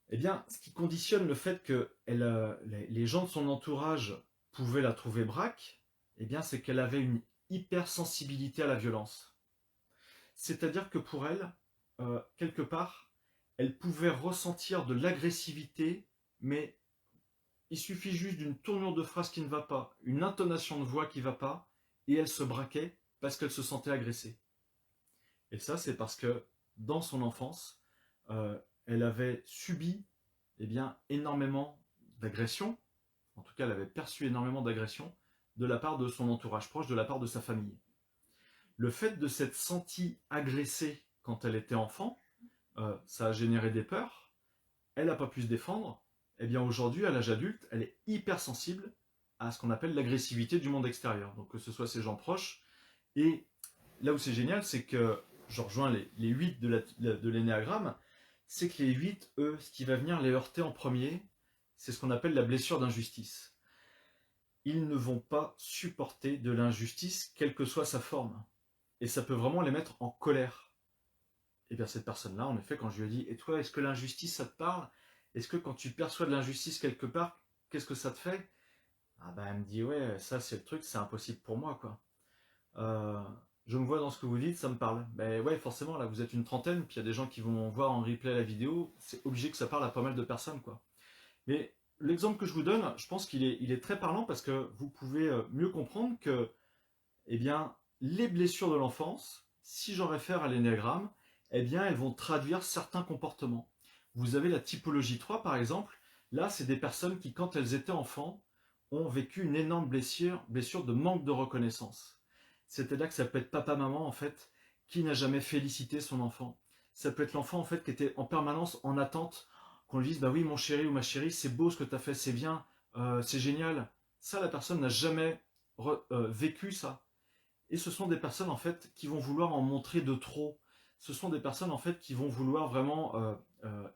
Eh bien, ce qui conditionne le fait que les gens de son entourage pouvaient la trouver braque, eh bien, c'est qu'elle avait une hypersensibilité à la violence. C'est-à-dire que pour elle, quelque part, elle pouvait ressentir de l'agressivité, mais il suffit juste d'une tournure de phrase qui ne va pas, une intonation de voix qui ne va pas, et elle se braquait parce qu'elle se sentait agressée. Et ça, c'est parce que dans son enfance, elle avait subi énormément d'agressions, en tout cas elle avait perçu énormément d'agressions de la part de son entourage proche, de la part de sa famille. Le fait de s'être sentie agressée quand elle était enfant, ça a généré des peurs, elle n'a pas pu se défendre, et bien aujourd'hui, à l'âge adulte, elle est hypersensible à ce qu'on appelle l'agressivité du monde extérieur, donc que ce soit ses gens proches. Et là où c'est génial, c'est que je rejoins les 8 de l'énéagramme, c'est que les 8, eux, ce qui va venir les heurter en premier, c'est ce qu'on appelle la blessure d'injustice. Ils ne vont pas supporter de l'injustice, quelle que soit sa forme. Et ça peut vraiment les mettre en colère. Et bien cette personne-là, en effet, quand je lui ai dit « Et toi, est-ce que l'injustice, ça te parle? Est-ce que quand tu perçois de l'injustice quelque part, qu'est-ce que ça te fait ?» Ah ben, elle me dit « Ouais, ça c'est le truc, c'est impossible pour moi, quoi. Euh, je me vois dans ce que vous dites, ça me parle. » Ben ouais, forcément, là, vous êtes une trentaine, puis il y a des gens qui vont voir en replay la vidéo, c'est obligé que ça parle à pas mal de personnes, quoi. Mais l'exemple que je vous donne, je pense qu'il est très parlant parce que vous pouvez mieux comprendre que, eh bien, les blessures de l'enfance, si j'en réfère à l'énéagramme, eh bien, elles vont traduire certains comportements. Vous avez la typologie 3, par exemple. Là, c'est des personnes qui, quand elles étaient enfants, ont vécu une énorme blessure de manque de reconnaissance. C'est-à-dire que ça peut être papa-maman, en fait, qui n'a jamais félicité son enfant. Ça peut être l'enfant, en fait, qui était en permanence en attente qu'on lui dise « Bah oui, mon chéri ou ma chérie, c'est beau ce que tu as fait, c'est bien, c'est génial. » Ça, la personne n'a jamais vécu ça. Et ce sont des personnes en fait qui vont vouloir en montrer de trop. Ce sont des personnes en fait qui vont vouloir vraiment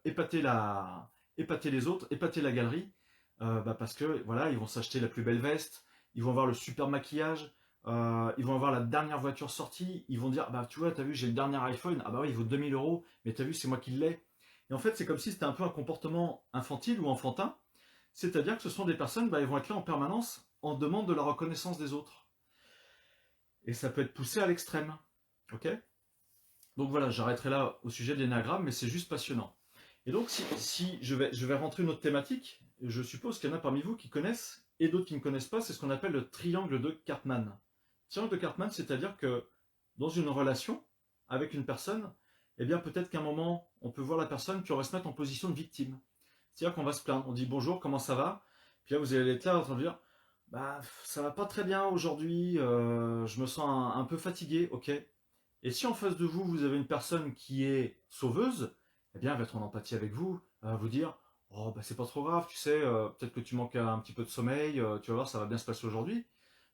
épater les autres, épater la galerie, parce que voilà, ils vont s'acheter la plus belle veste, ils vont avoir le super maquillage, ils vont avoir la dernière voiture sortie, ils vont dire bah tu vois, t'as vu, j'ai le dernier iPhone, ah bah oui, il vaut 2000 €, mais t'as vu, c'est moi qui l'ai. Et en fait, c'est comme si c'était un peu un comportement infantile ou enfantin, c'est-à-dire que ce sont des personnes, bah, ils vont être là en permanence en demande de la reconnaissance des autres. Et ça peut être poussé à l'extrême. Ok? Donc voilà, j'arrêterai là au sujet de l'énagramme, mais c'est juste passionnant. Et donc, si je vais rentrer une autre thématique, je suppose qu'il y en a parmi vous qui connaissent, et d'autres qui ne connaissent pas, c'est ce qu'on appelle le triangle de Cartman. Le triangle de Cartman, c'est-à-dire que dans une relation avec une personne, eh bien peut-être qu'à un moment, on peut voir la personne qui aurait se mettre en position de victime. C'est-à-dire qu'on va se plaindre, on dit bonjour, comment ça va? Puis là, vous allez être là en train de dire, bah ça va pas très bien aujourd'hui, je me sens un peu fatigué, ok. Et si en face de vous, vous avez une personne qui est sauveuse, eh bien elle va être en empathie avec vous, elle va vous dire, oh bah c'est pas trop grave, tu sais, peut-être que tu manques un petit peu de sommeil, tu vas voir, ça va bien se passer aujourd'hui.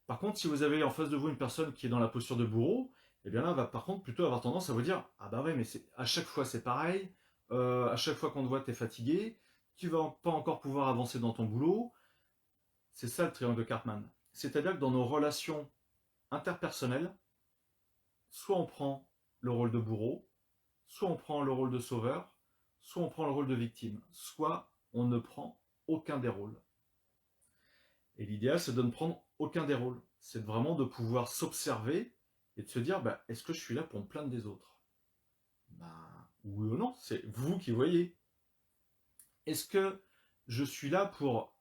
Par contre, si vous avez en face de vous une personne qui est dans la posture de bourreau, eh bien là, va par contre plutôt avoir tendance à vous dire, ah bah ouais, mais à chaque fois c'est pareil, à chaque fois qu'on te voit, t'es fatigué, tu vas pas encore pouvoir avancer dans ton boulot. C'est ça le triangle de Cartman. C'est-à-dire que dans nos relations interpersonnelles, soit on prend le rôle de bourreau, soit on prend le rôle de sauveur, soit on prend le rôle de victime, soit on ne prend aucun des rôles. Et l'idéal, c'est de ne prendre aucun des rôles. C'est vraiment de pouvoir s'observer et de se dire, bah, est-ce que je suis là pour me plaindre des autres? Bah, oui ou non, c'est vous qui voyez. Est-ce que je suis là pour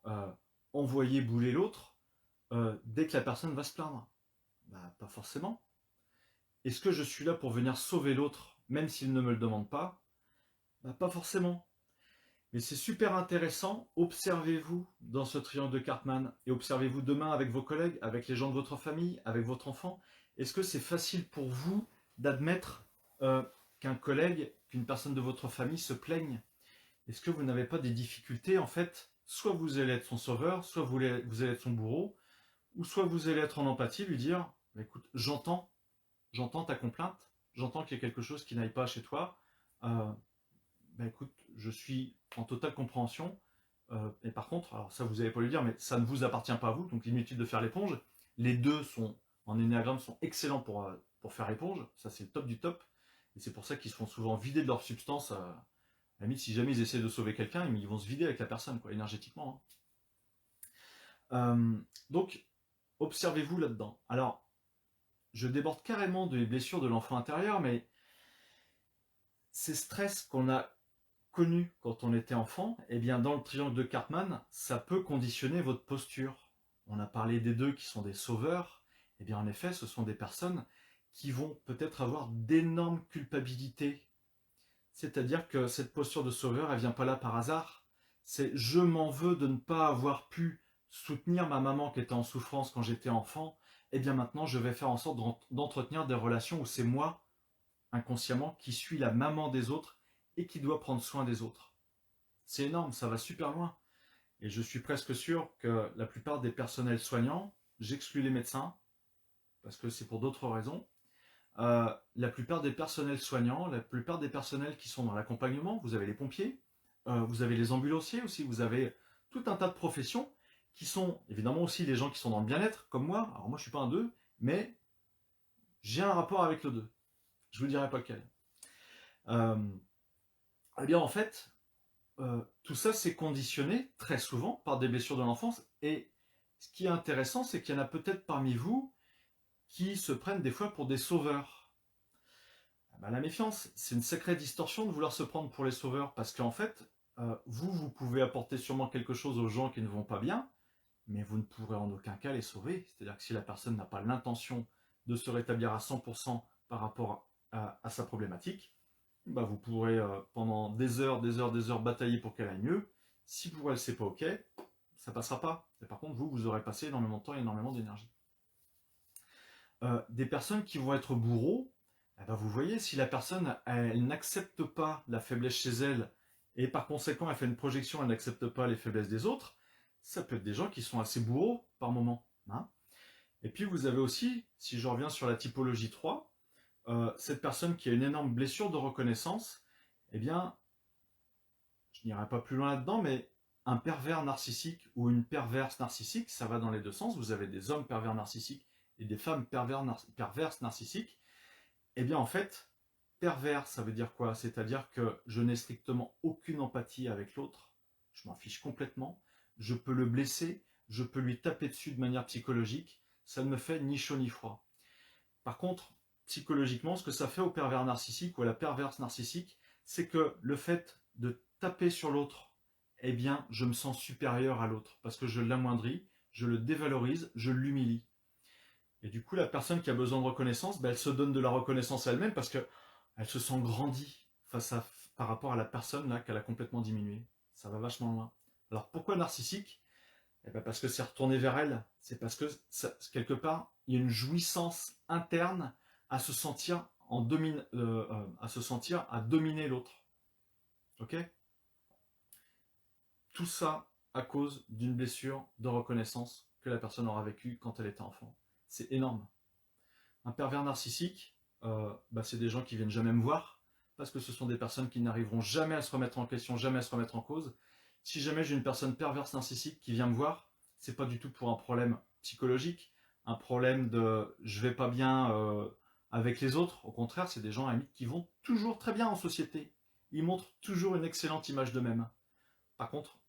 envoyer bouler l'autre dès que la personne va se plaindre? Bah, pas forcément. Est-ce que je suis là pour venir sauver l'autre, même s'il ne me le demande pas? Bah, pas forcément. Mais c'est super intéressant. Observez-vous dans ce triangle de Cartman et observez-vous demain avec vos collègues, avec les gens de votre famille, avec votre enfant. Est-ce que c'est facile pour vous d'admettre qu'un collègue, qu'une personne de votre famille se plaigne? Est-ce que vous n'avez pas des difficultés en fait? Soit vous allez être son sauveur, soit vous allez être son bourreau, ou soit vous allez être en empathie, lui dire bah, écoute, j'entends ta complainte, j'entends qu'il y a quelque chose qui n'aille pas chez toi, bah écoute, je suis en totale compréhension, et par contre, alors ça vous n'allez pas lui dire, mais ça ne vous appartient pas à vous, donc inutile de faire l'éponge. Les deux sont, en énéagramme, sont excellents pour faire l'éponge, ça c'est le top du top, et c'est pour ça qu'ils se font souvent vider de leur substance. À la limite, si jamais ils essaient de sauver quelqu'un, ils vont se vider avec la personne, quoi, énergétiquement. Hein. Donc, observez-vous là-dedans. Alors, je déborde carrément des blessures de l'enfant intérieur, mais ces stress qu'on a connus quand on était enfant, eh bien dans le triangle de Cartman, ça peut conditionner votre posture. On a parlé des deux qui sont des sauveurs, eh bien en effet, ce sont des personnes qui vont peut-être avoir d'énormes culpabilités. C'est-à-dire que cette posture de sauveur, elle vient pas là par hasard. C'est je m'en veux de ne pas avoir pu soutenir ma maman qui était en souffrance quand j'étais enfant, eh bien maintenant je vais faire en sorte d'entretenir des relations où c'est moi, inconsciemment, qui suis la maman des autres et qui doit prendre soin des autres. C'est énorme, ça va super loin. Et je suis presque sûr que la plupart des personnels soignants, j'exclus les médecins, parce que c'est pour d'autres raisons, la plupart des personnels soignants, la plupart des personnels qui sont dans l'accompagnement, vous avez les pompiers, vous avez les ambulanciers aussi, vous avez tout un tas de professions qui sont évidemment aussi les gens qui sont dans le bien-être, comme moi. Alors moi je suis pas un d'eux, mais j'ai un rapport avec le d'eux. Je vous dirai pas lequel. Eh bien en fait, tout ça c'est conditionné très souvent par des blessures de l'enfance. Et ce qui est intéressant, c'est qu'il y en a peut-être parmi vous qui se prennent des fois pour des sauveurs. Ben, la méfiance, c'est une sacrée distorsion de vouloir se prendre pour les sauveurs, parce qu'en fait, vous pouvez apporter sûrement quelque chose aux gens qui ne vont pas bien, mais vous ne pourrez en aucun cas les sauver. C'est-à-dire que si la personne n'a pas l'intention de se rétablir à 100% par rapport à sa problématique, bah vous pourrez pendant des heures, des heures, des heures batailler pour qu'elle aille mieux. Si pour elle c'est pas ok, ça passera pas. Et par contre, vous aurez passé énormément de temps et énormément d'énergie. Des personnes qui vont être bourreaux, eh ben vous voyez, si la personne elle n'accepte pas la faiblesse chez elle, et par conséquent elle fait une projection, elle n'accepte pas les faiblesses des autres, ça peut être des gens qui sont assez bourreaux par moment. Hein. Et puis vous avez aussi, si je reviens sur la typologie 3, cette personne qui a une énorme blessure de reconnaissance, eh bien, je n'irai pas plus loin là-dedans, mais un pervers narcissique ou une perverse narcissique, ça va dans les deux sens. Vous avez des hommes pervers narcissiques et des femmes perverses narcissiques. Eh bien, en fait, pervers, ça veut dire quoi? C'est-à-dire que je n'ai strictement aucune empathie avec l'autre. Je m'en fiche complètement. Je peux le blesser, je peux lui taper dessus de manière psychologique. Ça ne me fait ni chaud ni froid. Par contre, psychologiquement, ce que ça fait au pervers narcissique ou à la perverse narcissique, c'est que le fait de taper sur l'autre, eh bien, je me sens supérieur à l'autre parce que je l'amoindris, je le dévalorise, je l'humilie. Et du coup, la personne qui a besoin de reconnaissance, ben, elle se donne de la reconnaissance à elle-même parce qu'elle se sent grandie par rapport à la personne là qu'elle a complètement diminuée. Ça va vachement loin. Alors pourquoi narcissique? Eh ben parce que c'est retourné vers elle. C'est parce que quelque part, il y a une jouissance interne à se sentir à dominer l'autre. Ok? Tout ça à cause d'une blessure de reconnaissance que la personne aura vécue quand elle était enfant. C'est énorme. Un pervers narcissique, c'est des gens qui viennent jamais me voir parce que ce sont des personnes qui n'arriveront jamais à se remettre en question, jamais à se remettre en cause. Si jamais j'ai une personne perverse narcissique qui vient me voir, c'est pas du tout pour un problème psychologique, un problème de je vais pas bien avec les autres. Au contraire, c'est des gens amis qui vont toujours très bien en société. Ils montrent toujours une excellente image d'eux-mêmes. Par contre,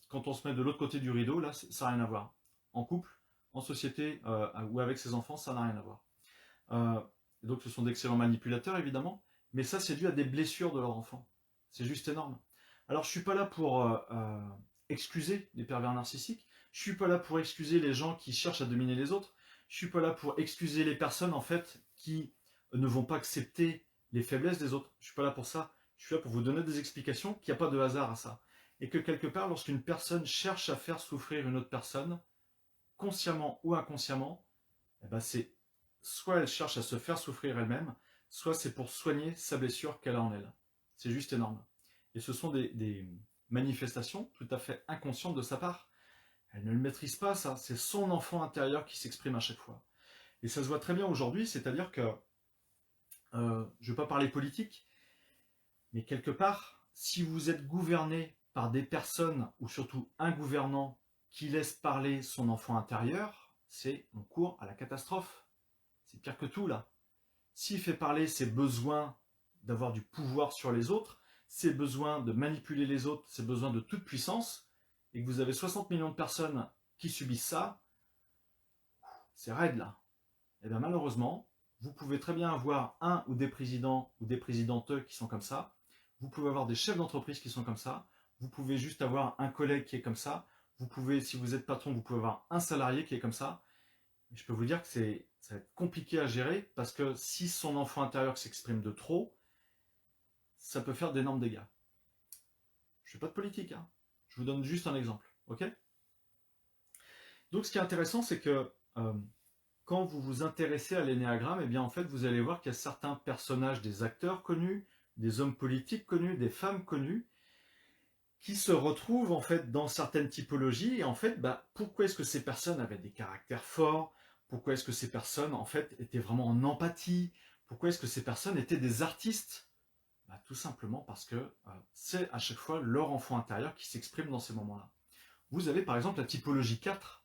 quand on se met de l'autre côté du rideau, là, ça n'a rien à voir. En couple, en société ou avec ses enfants, ça n'a rien à voir. Donc ce sont d'excellents manipulateurs, évidemment, mais ça, c'est dû à des blessures de leur enfant. C'est juste énorme. Alors, je suis pas là pour excuser les pervers narcissiques. Je suis pas là pour excuser les gens qui cherchent à dominer les autres. Je suis pas là pour excuser les personnes, en fait, qui ne vont pas accepter les faiblesses des autres. Je suis pas là pour ça. Je suis là pour vous donner des explications, qu'il n'y a pas de hasard à ça. Et que quelque part, lorsqu'une personne cherche à faire souffrir une autre personne, consciemment ou inconsciemment, eh ben c'est soit elle cherche à se faire souffrir elle-même, soit c'est pour soigner sa blessure qu'elle a en elle. C'est juste énorme. Et ce sont des manifestations tout à fait inconscientes de sa part. Elle ne le maîtrise pas, ça. C'est son enfant intérieur qui s'exprime à chaque fois. Et ça se voit très bien aujourd'hui, c'est-à-dire que, je ne vais pas parler politique, mais quelque part, si vous êtes gouverné par des personnes, ou surtout un gouvernant, qui laisse parler son enfant intérieur, on court à la catastrophe. C'est pire que tout, là. S'il fait parler ses besoins d'avoir du pouvoir sur les autres, ses besoins de manipuler les autres, ses besoins de toute puissance, et que vous avez 60 millions de personnes qui subissent ça, c'est raide, là. Et bien malheureusement, vous pouvez très bien avoir un ou des présidents ou des présidentes qui sont comme ça, vous pouvez avoir des chefs d'entreprise qui sont comme ça, vous pouvez juste avoir un collègue qui est comme ça, vous pouvez, si vous êtes patron, vous pouvez avoir un salarié qui est comme ça. Je peux vous dire que ça va être compliqué à gérer parce que si son enfant intérieur s'exprime de trop, ça peut faire d'énormes dégâts. Je ne fais pas de politique, hein. Je vous donne juste un exemple, ok? Donc ce qui est intéressant, c'est que quand vous vous intéressez à l'énéagramme, eh bien en fait vous allez voir qu'il y a certains personnages, des acteurs connus, des hommes politiques connus, des femmes connues, qui se retrouvent en fait dans certaines typologies. Et en fait, pourquoi est-ce que ces personnes avaient des caractères forts? Pourquoi est-ce que ces personnes en fait étaient vraiment en empathie? Pourquoi est-ce que ces personnes étaient des artistes? Tout simplement parce que c'est à chaque fois leur enfant intérieur qui s'exprime dans ces moments-là. Vous avez par exemple la typologie 4.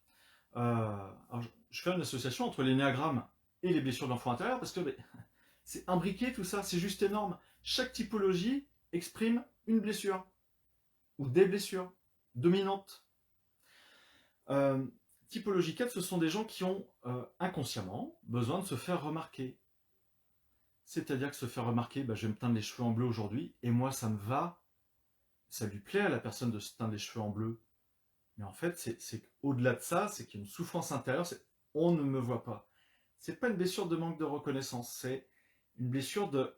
Alors, je fais une association entre l'énéagramme et les blessures de l'enfant intérieur parce que c'est imbriqué tout ça, c'est juste énorme. Chaque typologie exprime une blessure ou des blessures dominantes. Euh, typologie 4, ce sont des gens qui ont inconsciemment besoin de se faire remarquer. C'est-à-dire que se faire remarquer, je vais me teindre les cheveux en bleu aujourd'hui, et moi ça me va, ça lui plaît à la personne de se teindre les cheveux en bleu. Mais en fait, c'est au-delà de ça, c'est qu'il y a une souffrance intérieure, c'est on ne me voit pas. C'est pas une blessure de manque de reconnaissance, c'est une blessure de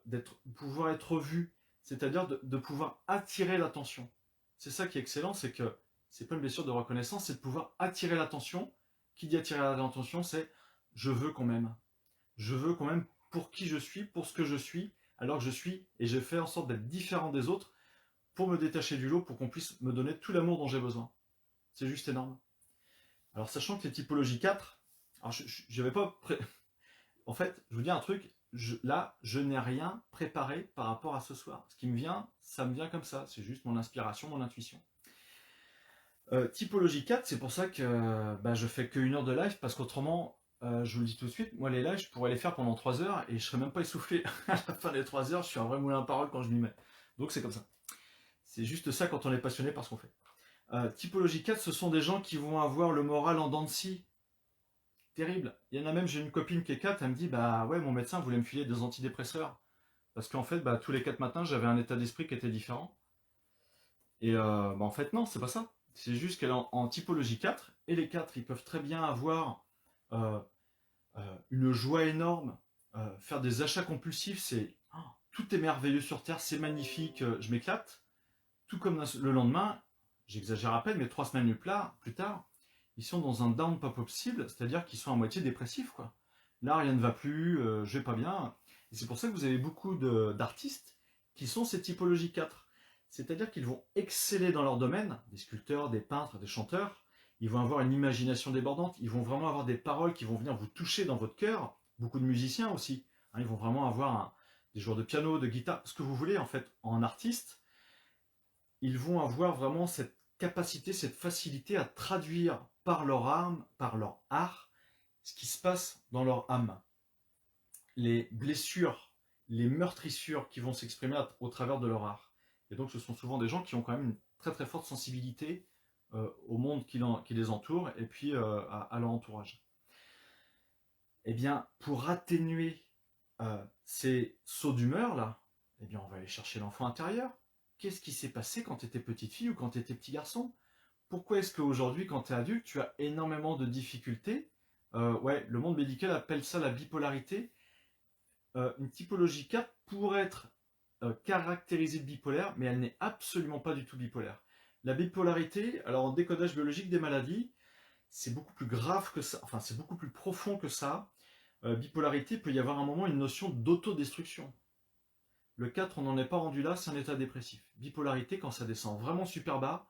pouvoir être vu, c'est-à-dire de pouvoir attirer l'attention. C'est ça qui est excellent, c'est que c'est pas une blessure de reconnaissance, c'est de pouvoir attirer l'attention. Qui dit attirer l'attention, c'est je veux qu'on m'aime. Je veux qu'on m'aime pour qui je suis, pour ce que je suis, alors que je suis, et je fais en sorte d'être différent des autres pour me détacher du lot, pour qu'on puisse me donner tout l'amour dont j'ai besoin. C'est juste énorme. Alors sachant que les typologies 4, alors je n'avais pas... En fait, je vous dis un truc, là, je n'ai rien préparé par rapport à ce soir. Ce qui me vient, ça me vient comme ça. C'est juste mon inspiration, mon intuition. Typologie 4, c'est pour ça que je fais que 1 heure de live, parce qu'autrement, je vous le dis tout de suite, moi les lives, je pourrais les faire pendant 3 heures et je serais même pas essoufflé. À la fin des 3 heures, je suis un vrai moulin à parole quand je m'y mets. Donc c'est comme ça. C'est juste ça quand on est passionné par ce qu'on fait. Typologie 4, ce sont des gens qui vont avoir le moral en dents de scie. Terrible. Il y en a même, j'ai une copine qui est 4, elle me dit, ouais, mon médecin voulait me filer des antidépresseurs. Parce qu'en fait, tous les 4 matins, j'avais un état d'esprit qui était différent. Et en fait, non, c'est pas ça. C'est juste qu'elle est en typologie 4, et les 4, ils peuvent très bien avoir euh, une joie énorme, faire des achats compulsifs, tout est merveilleux sur Terre, c'est magnifique, je m'éclate. Tout comme le lendemain, j'exagère à peine, mais 3 semaines plus tard, ils sont dans un down pas possible, c'est-à-dire qu'ils sont à moitié dépressifs, quoi. Là, rien ne va plus, je vais pas bien. Et c'est pour ça que vous avez beaucoup d'artistes qui sont ces typologies 4. C'est-à-dire qu'ils vont exceller dans leur domaine, des sculpteurs, des peintres, des chanteurs. Ils vont avoir une imagination débordante, ils vont vraiment avoir des paroles qui vont venir vous toucher dans votre cœur. Beaucoup de musiciens aussi. Ils vont vraiment avoir des joueurs de piano, de guitare, ce que vous voulez en fait en artiste. Ils vont avoir vraiment cette capacité, cette facilité à traduire par leur âme, par leur art, ce qui se passe dans leur âme. Les blessures, les meurtrissures qui vont s'exprimer au travers de leur art. Et donc ce sont souvent des gens qui ont quand même une très très forte sensibilité au monde qui les entoure et puis à leur entourage. Eh bien, pour atténuer ces sauts d'humeur là, eh bien on va aller chercher l'enfant intérieur. Qu'est-ce qui s'est passé quand tu étais petite fille ou quand tu étais petit garçon? Pourquoi est-ce qu'aujourd'hui, quand tu es adulte, tu as énormément de difficultés? Le monde médical appelle ça la bipolarité. Une typologie 4 pourrait être caractérisée de bipolaire, mais elle n'est absolument pas du tout bipolaire. La bipolarité, alors en décodage biologique des maladies, c'est beaucoup plus grave que ça, enfin c'est beaucoup plus profond que ça. Bipolarité, peut y avoir à un moment une notion d'autodestruction. Le 4, on n'en est pas rendu là, c'est un état dépressif. Bipolarité, quand ça descend vraiment super bas,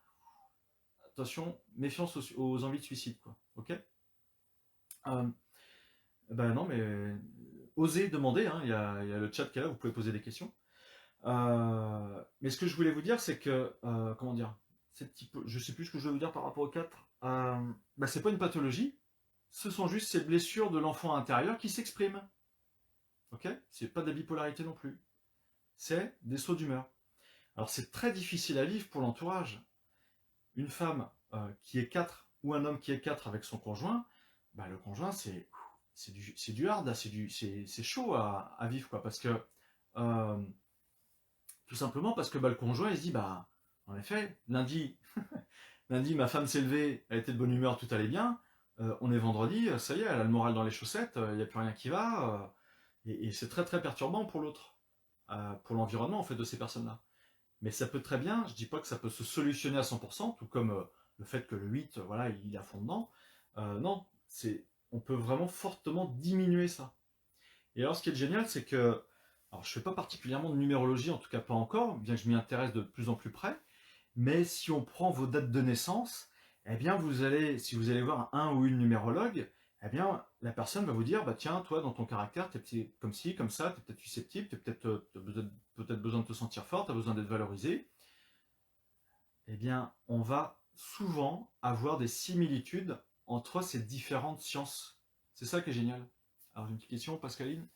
attention, méfiance aux envies de suicide, quoi. Ok? Non, mais osez demander, il y a le chat qui est là, vous pouvez poser des questions. Mais ce que je voulais vous dire, c'est que, comment dire, je sais plus ce que je veux vous dire par rapport au 4. C'est pas une pathologie, ce sont juste ces blessures de l'enfant intérieur qui s'expriment. Ok? C'est pas de la bipolarité non plus. C'est des sauts d'humeur. Alors c'est très difficile à vivre pour l'entourage. Une femme qui est 4 ou un homme qui est 4 avec son conjoint, le conjoint c'est du hard, c'est chaud à vivre, quoi, parce que tout simplement parce que le conjoint il se dit en effet lundi ma femme s'est levée, elle était de bonne humeur, tout allait bien, on est vendredi, ça y est, elle a le moral dans les chaussettes, il n'y a plus rien qui va, et c'est très très perturbant pour l'autre, pour l'environnement en fait de ces personnes-là. Mais ça peut très bien, je dis pas que ça peut se solutionner à 100%, tout comme le fait que le 8, il est à fond dedans, Non, on peut vraiment fortement diminuer ça. Et alors, ce qui est génial, c'est que, alors je fais pas particulièrement de numérologie, en tout cas pas encore, bien que je m'y intéresse de plus en plus près, mais si on prend vos dates de naissance, eh bien si vous allez voir un ou une numérologue, eh bien la personne va vous dire, bah tiens, toi dans ton caractère, t'es comme ci, comme ça, t'es peut-être susceptible, t'as peut-être besoin de te sentir fort, t'as besoin d'être valorisé. Eh bien, on va souvent avoir des similitudes entre ces différentes sciences. C'est ça qui est génial. Alors, j'ai une petite question, Pascaline.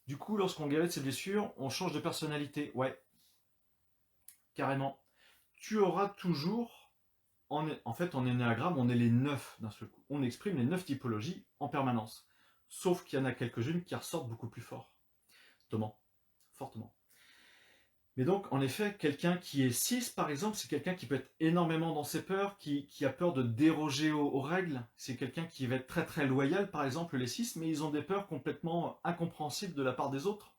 Du coup, lorsqu'on guérit de ses blessures, on change de personnalité. Ouais, carrément. Tu auras toujours, en fait, en énéagramme, on est les 9 d'un seul coup. On exprime les 9 typologies en permanence. Sauf qu'il y en a quelques-unes qui ressortent beaucoup plus fort. Fortement. Fortement. Mais donc, en effet, quelqu'un qui est 6, par exemple, c'est quelqu'un qui peut être énormément dans ses peurs, qui a peur de déroger aux règles. C'est quelqu'un qui va être très très loyal, par exemple, les 6, mais ils ont des peurs complètement incompréhensibles de la part des autres.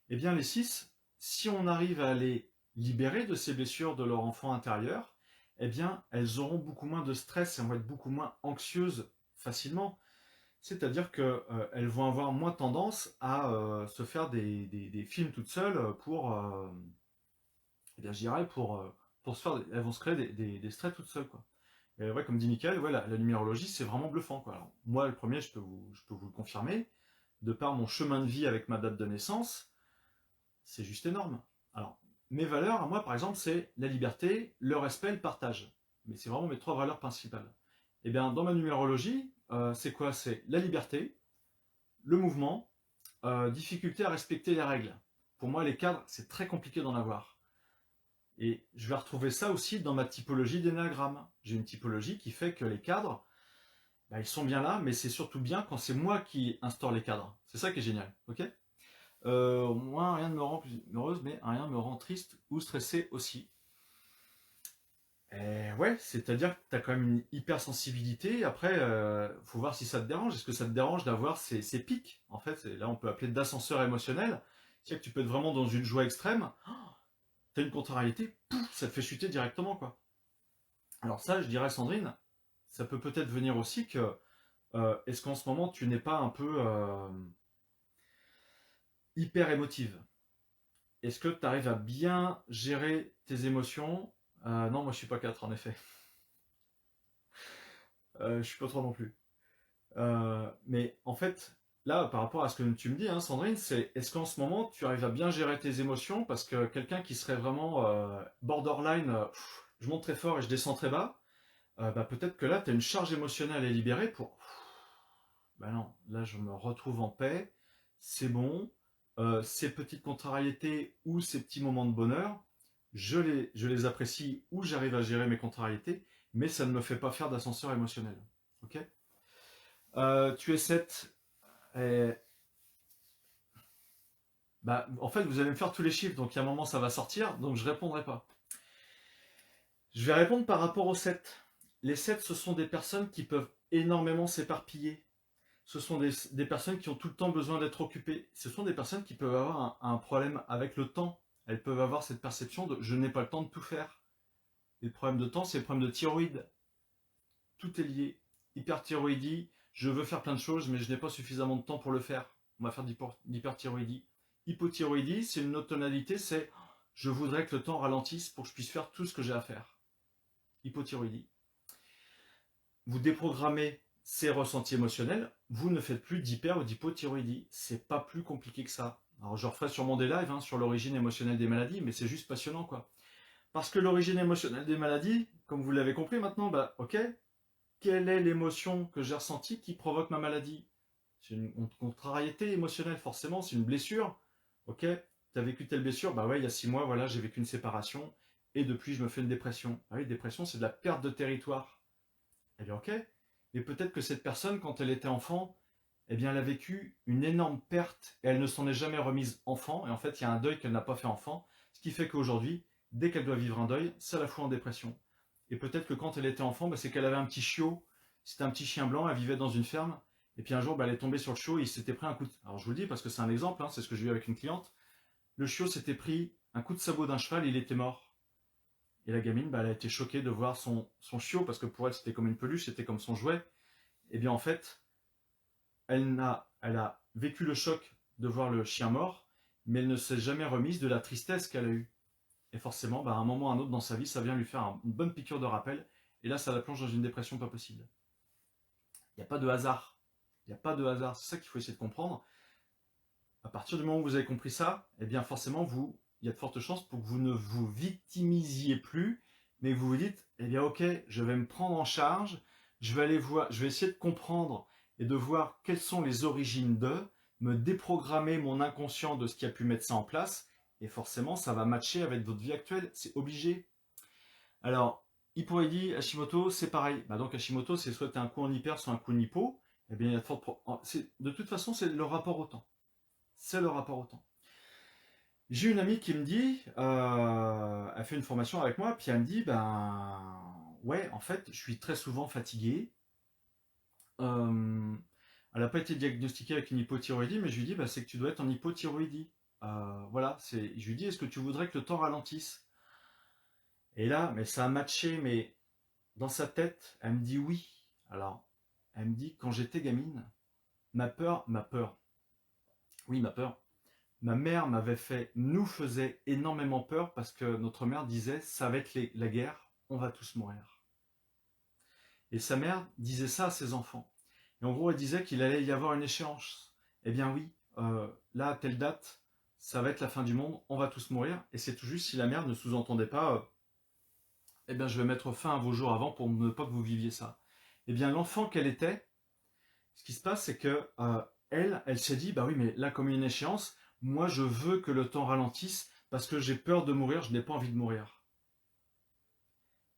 Eh bien, les 6, si on arrive à les libérer de ces blessures de leur enfant intérieur, eh bien, elles auront beaucoup moins de stress et vont être beaucoup moins anxieuses facilement. C'est-à-dire qu'elles vont avoir moins tendance à se faire des films toutes seules eh bien, je dirais pour se faire, elles vont se créer des stress toutes seules, quoi. Et ouais, comme dit Michael, ouais, la numérologie, c'est vraiment bluffant, quoi. Alors, moi, le premier, je peux vous le confirmer, de par mon chemin de vie avec ma date de naissance, c'est juste énorme. Alors, mes valeurs, à moi, par exemple, c'est la liberté, le respect, le partage. Mais c'est vraiment mes 3 valeurs principales. Et bien, dans ma numérologie, c'est quoi? C'est la liberté, le mouvement, difficulté à respecter les règles. Pour moi, les cadres, c'est très compliqué d'en avoir. Et je vais retrouver ça aussi dans ma typologie d'énagramme. J'ai une typologie qui fait que les cadres, bah, ils sont bien là, mais c'est surtout bien quand c'est moi qui instaure les cadres. C'est ça qui est génial, ok? Moi, rien ne me rend plus heureuse, mais rien me rend triste ou stressée aussi. Et ouais, c'est-à-dire que tu as quand même une hypersensibilité. Après, faut voir si ça te dérange. Est-ce que ça te dérange d'avoir ces pics? En fait, là, on peut appeler d'ascenseur émotionnel. C'est-à-dire que tu peux être vraiment dans une joie extrême. Tu as une contrariété, pouf, ça te fait chuter directement, quoi. Alors ça, je dirais, Sandrine, ça peut peut-être venir aussi que, est-ce qu'en ce moment, tu n'es pas un peu hyper émotive? Est-ce que tu arrives à bien gérer tes émotions? Non, moi je suis pas 4 en effet. Je suis pas trop non plus. Mais en fait, là, par rapport à ce que tu me dis, hein, Sandrine, c'est est-ce qu'en ce moment tu arrives à bien gérer tes émotions? Parce que quelqu'un qui serait vraiment borderline, je monte très fort et je descends très bas, bah, peut-être que là, tu as une charge émotionnelle à libérer pour. Bah non, là, je me retrouve en paix, c'est bon. Ces petites contrariétés ou ces petits moments de bonheur, je les apprécie ou j'arrive à gérer mes contrariétés, mais ça ne me fait pas faire d'ascenseur émotionnel. Ok. Tu es 7. Et, bah, en fait, vous allez me faire tous les chiffres, donc il y a un moment, ça va sortir, donc je répondrai pas. Je vais répondre par rapport aux 7. Les 7, ce sont des personnes qui peuvent énormément s'éparpiller. Ce sont des personnes qui ont tout le temps besoin d'être occupées. Ce sont des personnes qui peuvent avoir un problème avec le temps. Elles peuvent avoir cette perception de je n'ai pas le temps de tout faire. Et le problème de temps, c'est le problème de thyroïde. Tout est lié. Hyperthyroïdie, je veux faire plein de choses, mais je n'ai pas suffisamment de temps pour le faire. On va faire d'hyperthyroïdie. Hypothyroïdie, c'est une autre tonalité, c'est je voudrais que le temps ralentisse pour que je puisse faire tout ce que j'ai à faire. Hypothyroïdie. Vous déprogrammez ces ressentis émotionnels, vous ne faites plus d'hyper ou d'hypothyroïdie. C'est pas plus compliqué que ça. Alors je referai sûrement des lives hein, sur l'origine émotionnelle des maladies, mais c'est juste passionnant quoi. Parce que l'origine émotionnelle des maladies, comme vous l'avez compris maintenant, bah ok, quelle est l'émotion que j'ai ressentie qui provoque ma maladie? C'est une contrariété émotionnelle forcément, c'est une blessure. Ok, tu as vécu telle blessure, bah ouais, il y a 6 mois, voilà, j'ai vécu une séparation, et depuis je me fais une dépression. Ah oui, dépression c'est de la perte de territoire. Eh bien ok, mais peut-être que cette personne, quand elle était enfant, eh bien elle a vécu une énorme perte et elle ne s'en est jamais remise enfant. Et en fait, il y a un deuil qu'elle n'a pas fait enfant, ce qui fait qu'aujourd'hui, dès qu'elle doit vivre un deuil, ça la fout en dépression. Et peut-être que quand elle était enfant, bah, c'est qu'elle avait un petit chiot, c'était un petit chien blanc, elle vivait dans une ferme, et puis un jour, bah, elle est tombée sur le chiot et il s'était pris un coup de... Alors je vous le dis parce que c'est un exemple, hein, c'est ce que j'ai vu avec une cliente. Le chiot s'était pris un coup de sabot d'un cheval et il était mort. Et la gamine, bah, elle a été choquée de voir son chiot, parce que pour elle, c'était comme une peluche, c'était comme son jouet. eh bien en fait, elle a vécu le choc de voir le chien mort, mais elle ne s'est jamais remise de la tristesse qu'elle a eue. Et forcément, à un moment ou à un autre dans sa vie, ça vient lui faire une bonne piqûre de rappel, et là, ça la plonge dans une dépression pas possible. Il n'y a pas de hasard. Il n'y a pas de hasard. C'est ça qu'il faut essayer de comprendre. À partir du moment où vous avez compris ça, eh bien forcément, il y a de fortes chances pour que vous ne vous victimisiez plus, mais que vous vous dites, eh bien ok, je vais me prendre en charge, je vais aller voir, je vais essayer de comprendre et de voir quelles sont les origines de, me déprogrammer mon inconscient de ce qui a pu mettre ça en place, et forcément, ça va matcher avec votre vie actuelle, c'est obligé. Alors, hypoïdie, Hashimoto, c'est pareil. Donc Hashimoto, c'est soit tu as un coup en hyper, soit un coup en hypo. Eh bien, il y a de fortes de toute façon, c'est le rapport au temps. C'est le rapport au temps. J'ai une amie qui me dit, elle fait une formation avec moi, puis elle me dit, ouais, en fait, je suis très souvent fatigué. Elle n'a pas été diagnostiquée avec une hypothyroïdie, mais je lui dis, c'est que tu dois être en hypothyroïdie. Voilà, je lui dis, est-ce que tu voudrais que le temps ralentisse? Et là, mais ça a matché, mais dans sa tête, elle me dit oui. Alors, elle me dit, quand j'étais gamine, ma peur, oui, ma peur, ma mère nous faisait énormément peur parce que notre mère disait, ça va être la guerre, on va tous mourir. Et sa mère disait ça à ses enfants. Et en gros, elle disait qu'il allait y avoir une échéance. Eh bien oui, là, à telle date, ça va être la fin du monde, on va tous mourir. Et c'est tout juste si la mère ne sous-entendait pas, eh bien je vais mettre fin à vos jours avant pour ne pas que vous viviez ça. Eh bien l'enfant qu'elle était, ce qui se passe, c'est que elle s'est dit, oui, mais là, comme une échéance, moi, je veux que le temps ralentisse parce que j'ai peur de mourir, je n'ai pas envie de mourir.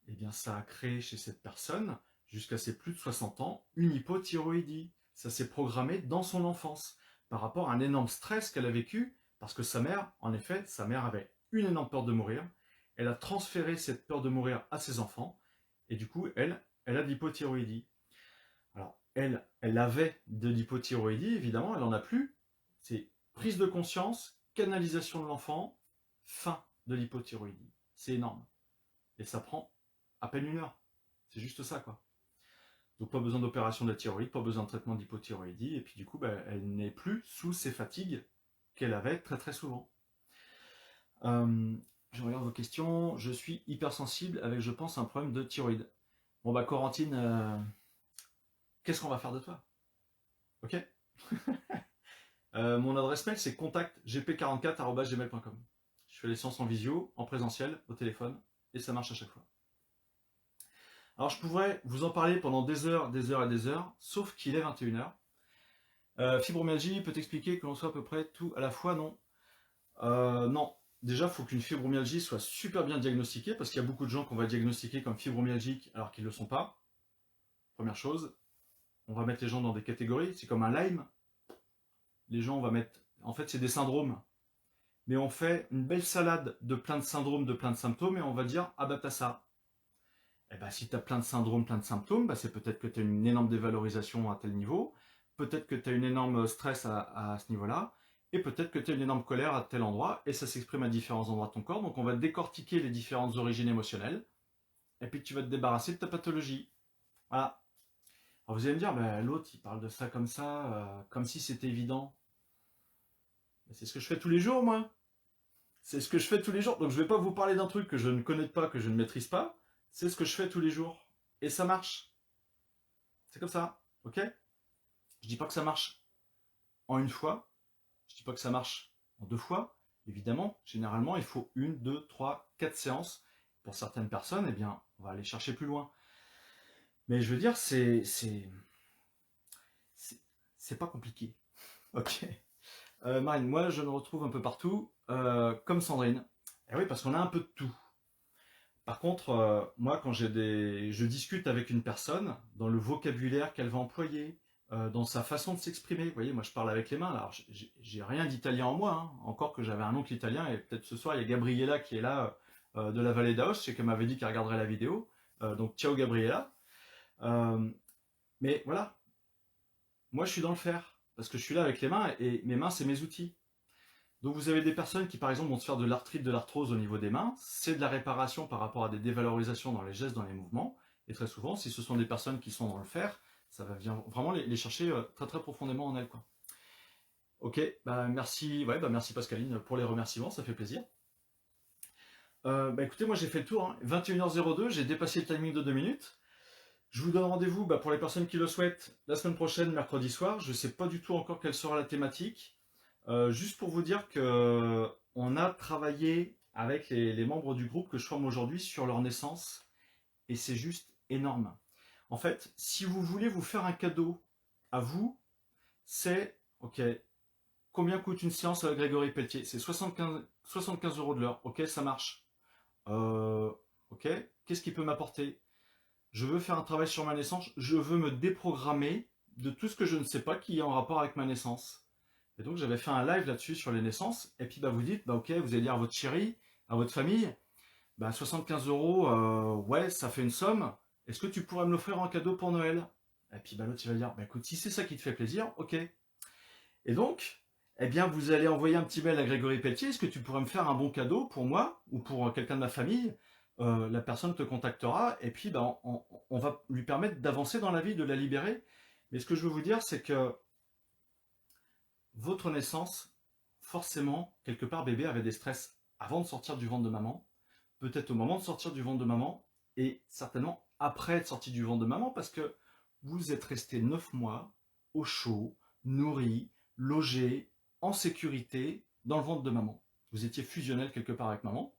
Eh bien, ça a créé chez cette personne, jusqu'à ses plus de 60 ans, une hypothyroïdie. Ça s'est programmé dans son enfance, par rapport à un énorme stress qu'elle a vécu, parce que sa mère, en effet, sa mère avait une énorme peur de mourir. Elle a transféré cette peur de mourir à ses enfants, et du coup, elle a de l'hypothyroïdie. Alors, elle avait de l'hypothyroïdie, évidemment, elle n'en a plus. C'est prise de conscience, canalisation de l'enfant, fin de l'hypothyroïdie. C'est énorme. Et ça prend à peine 1 heure. C'est juste ça, quoi. Donc, pas besoin d'opération de la thyroïde, pas besoin de traitement d'hypothyroïdie, et puis du coup, elle n'est plus sous ces fatigues qu'elle avait très très souvent. Je regarde vos questions. Je suis hypersensible avec, je pense, un problème de thyroïde. Bon, Corentine, qu'est-ce qu'on va faire de toi? Ok. Mon adresse mail, c'est contact.gp44@gmail.com. Je fais les séances en visio, en présentiel, au téléphone, et ça marche à chaque fois. Alors, je pourrais vous en parler pendant des heures et des heures, sauf qu'il est 21h. Fibromyalgie peut expliquer que l'on soit à peu près tout à la fois, non. Non. Déjà, il faut qu'une fibromyalgie soit super bien diagnostiquée, parce qu'il y a beaucoup de gens qu'on va diagnostiquer comme fibromyalgiques alors qu'ils ne le sont pas. Première chose, on va mettre les gens dans des catégories, c'est comme un Lyme. Les gens, on va mettre... En fait, c'est des syndromes. Mais on fait une belle salade de plein de syndromes, de plein de symptômes, et on va dire, t'as ça. Et si t'as plein de syndromes, plein de symptômes, c'est peut-être que t'as une énorme dévalorisation à tel niveau, peut-être que t'as une énorme stress à ce niveau-là, et peut-être que t'as une énorme colère à tel endroit, et ça s'exprime à différents endroits de ton corps, donc on va décortiquer les différentes origines émotionnelles, et puis tu vas te débarrasser de ta pathologie. Voilà. Alors vous allez me dire, l'autre il parle de ça, comme si c'était évident. C'est ce que je fais tous les jours, moi. C'est ce que je fais tous les jours. Donc je ne vais pas vous parler d'un truc que je ne connais pas, que je ne maîtrise pas. C'est ce que je fais tous les jours. Et ça marche. C'est comme ça. Ok? Je dis pas que ça marche en une fois. Je dis pas que ça marche en 2 fois. Évidemment, généralement, il faut 1, 2, 3, 4 séances. Pour certaines personnes, eh bien, on va aller chercher plus loin. Mais je veux dire, c'est pas compliqué. Ok. Marine, moi, je me retrouve un peu partout, comme Sandrine. Et oui, parce qu'on a un peu de tout. Par contre, moi, quand je discute avec une personne, dans le vocabulaire qu'elle va employer, dans sa façon de s'exprimer, vous voyez, moi je parle avec les mains, là, alors j'ai rien d'italien en moi, hein, encore que j'avais un oncle italien, et peut-être ce soir, il y a Gabriella qui est là, de la vallée d'Aos, c'est qu'elle m'avait dit qu'elle regarderait la vidéo, donc ciao Gabriella. Mais voilà, moi je suis dans le faire, parce que je suis là avec les mains, et mes mains c'est mes outils. Donc vous avez des personnes qui par exemple vont se faire de l'arthrite, de l'arthrose au niveau des mains, c'est de la réparation par rapport à des dévalorisations dans les gestes, dans les mouvements, et très souvent si ce sont des personnes qui sont dans le fer, Ça va venir vraiment les chercher très très profondément en elles, quoi. Ok, bah merci, ouais, bah merci Pascaline pour les remerciements, ça fait plaisir. Bah écoutez, moi j'ai fait le tour, hein. 21h02, j'ai dépassé le timing de 2 minutes. Je vous donne rendez-vous bah, pour les personnes qui le souhaitent la semaine prochaine, mercredi soir. Je ne sais pas du tout encore quelle sera la thématique. Juste pour vous dire que on a travaillé avec les membres du groupe que je forme aujourd'hui sur leur naissance et c'est juste énorme. En fait, si vous voulez vous faire un cadeau à vous, c'est ok. Combien coûte une séance avec Grégory Pelletier? C'est 75 euros de l'heure. Ok, ça marche. Euh, ok, qu'est-ce qu'il peut m'apporter? Je veux faire un travail sur ma naissance, je veux me déprogrammer de tout ce que je ne sais pas qui est en rapport avec ma naissance. Et donc j'avais fait un live là-dessus sur les naissances, et puis bah, vous dites, bah, ok, vous allez dire à votre chérie, à votre famille, bah, 75 euros, ouais, ça fait une somme, est-ce que tu pourrais me l'offrir en cadeau pour Noël? Et puis bah, l'autre il va dire, bah, écoute, si c'est ça qui te fait plaisir, ok. Et donc, eh bien, vous allez envoyer un petit mail à Grégory Pelletier. Est-ce que tu pourrais me faire un bon cadeau pour moi ou pour quelqu'un de ma famille? La personne te contactera et puis ben, on va lui permettre d'avancer dans la vie, de la libérer. Mais ce que je veux vous dire, c'est que votre naissance, forcément, quelque part, bébé avait des stress avant de sortir du ventre de maman, peut-être au moment de sortir du ventre de maman et certainement après être sorti du ventre de maman parce que vous êtes resté 9 mois au chaud, nourri, logé, en sécurité dans le ventre de maman. Vous étiez fusionnel quelque part avec maman.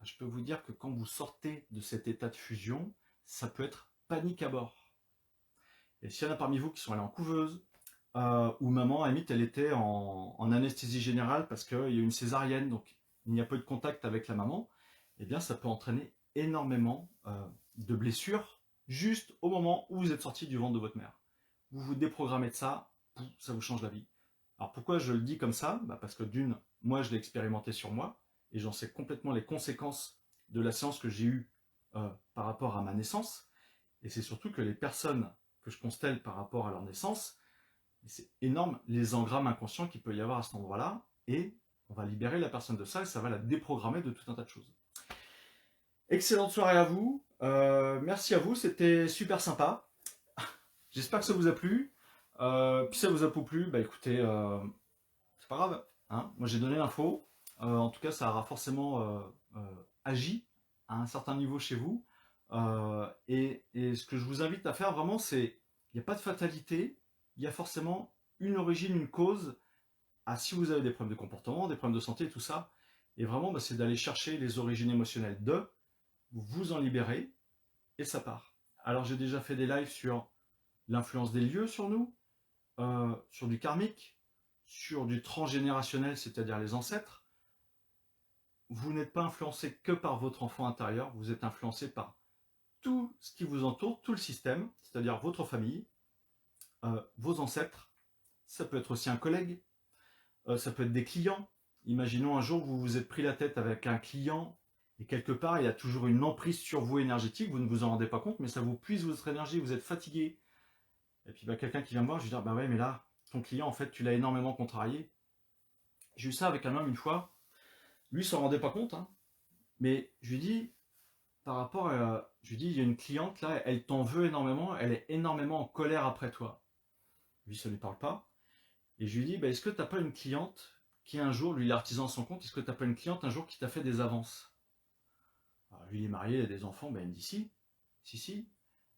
Je peux vous dire que quand vous sortez de cet état de fusion, ça peut être panique à bord. Et s'il y en a parmi vous qui sont allés en couveuse, où maman, à la limite, elle était en anesthésie générale parce qu'il y a eu une césarienne, donc il n'y a pas eu de contact avec la maman, eh bien ça peut entraîner énormément de blessures juste au moment où vous êtes sorti du ventre de votre mère. Vous vous déprogrammez de ça, ça vous change la vie. Alors pourquoi je le dis comme ça? Parce que d'une, moi je l'ai expérimenté sur moi, et j'en sais complètement les conséquences de la séance que j'ai eue par rapport à ma naissance, et c'est surtout que les personnes que je constelle par rapport à leur naissance, c'est énorme les engrammes inconscients qu'il peut y avoir à cet endroit-là, et on va libérer la personne de ça, et ça va la déprogrammer de tout un tas de choses. Excellente soirée à vous, merci à vous, c'était super sympa. J'espère que ça vous a plu. Puis ça vous a pas plu, bah écoutez, c'est pas grave, hein. Moi j'ai donné l'info. En tout cas, ça aura forcément agi à un certain niveau chez vous. Et ce que je vous invite à faire vraiment, c'est, il n'y a pas de fatalité, il y a forcément une origine, une cause à si vous avez des problèmes de comportement, des problèmes de santé, tout ça. Et vraiment, bah, c'est d'aller chercher les origines émotionnelles de, vous en libérer, et ça part. Alors j'ai déjà fait des lives sur l'influence des lieux sur nous, sur du karmique, sur du transgénérationnel, c'est-à-dire les ancêtres. Vous n'êtes pas influencé que par votre enfant intérieur, vous êtes influencé par tout ce qui vous entoure, tout le système, c'est-à-dire votre famille, vos ancêtres. Ça peut être aussi un collègue, ça peut être des clients. Imaginons un jour vous vous êtes pris la tête avec un client et quelque part il y a toujours une emprise sur vous énergétique, vous ne vous en rendez pas compte, mais ça vous puise votre énergie, vous êtes fatigué. Et puis bah, quelqu'un qui vient me voir, je lui dis bah ouais mais là, ton client en fait tu l'as énormément contrarié. J'ai eu ça avec un homme une fois, lui il s'en rendait pas compte, hein, mais je lui dis, par rapport à, je lui dis, il y a une cliente là, elle t'en veut énormément, elle est énormément en colère après toi. Lui ça lui parle pas. Et je lui dis, bah, est-ce que t'as pas une cliente qui un jour, lui il est artisan à son compte, est-ce que t'as pas une cliente un jour qui t'a fait des avances? Alors, lui il est marié, il a des enfants, bah, il me dit si, si, si.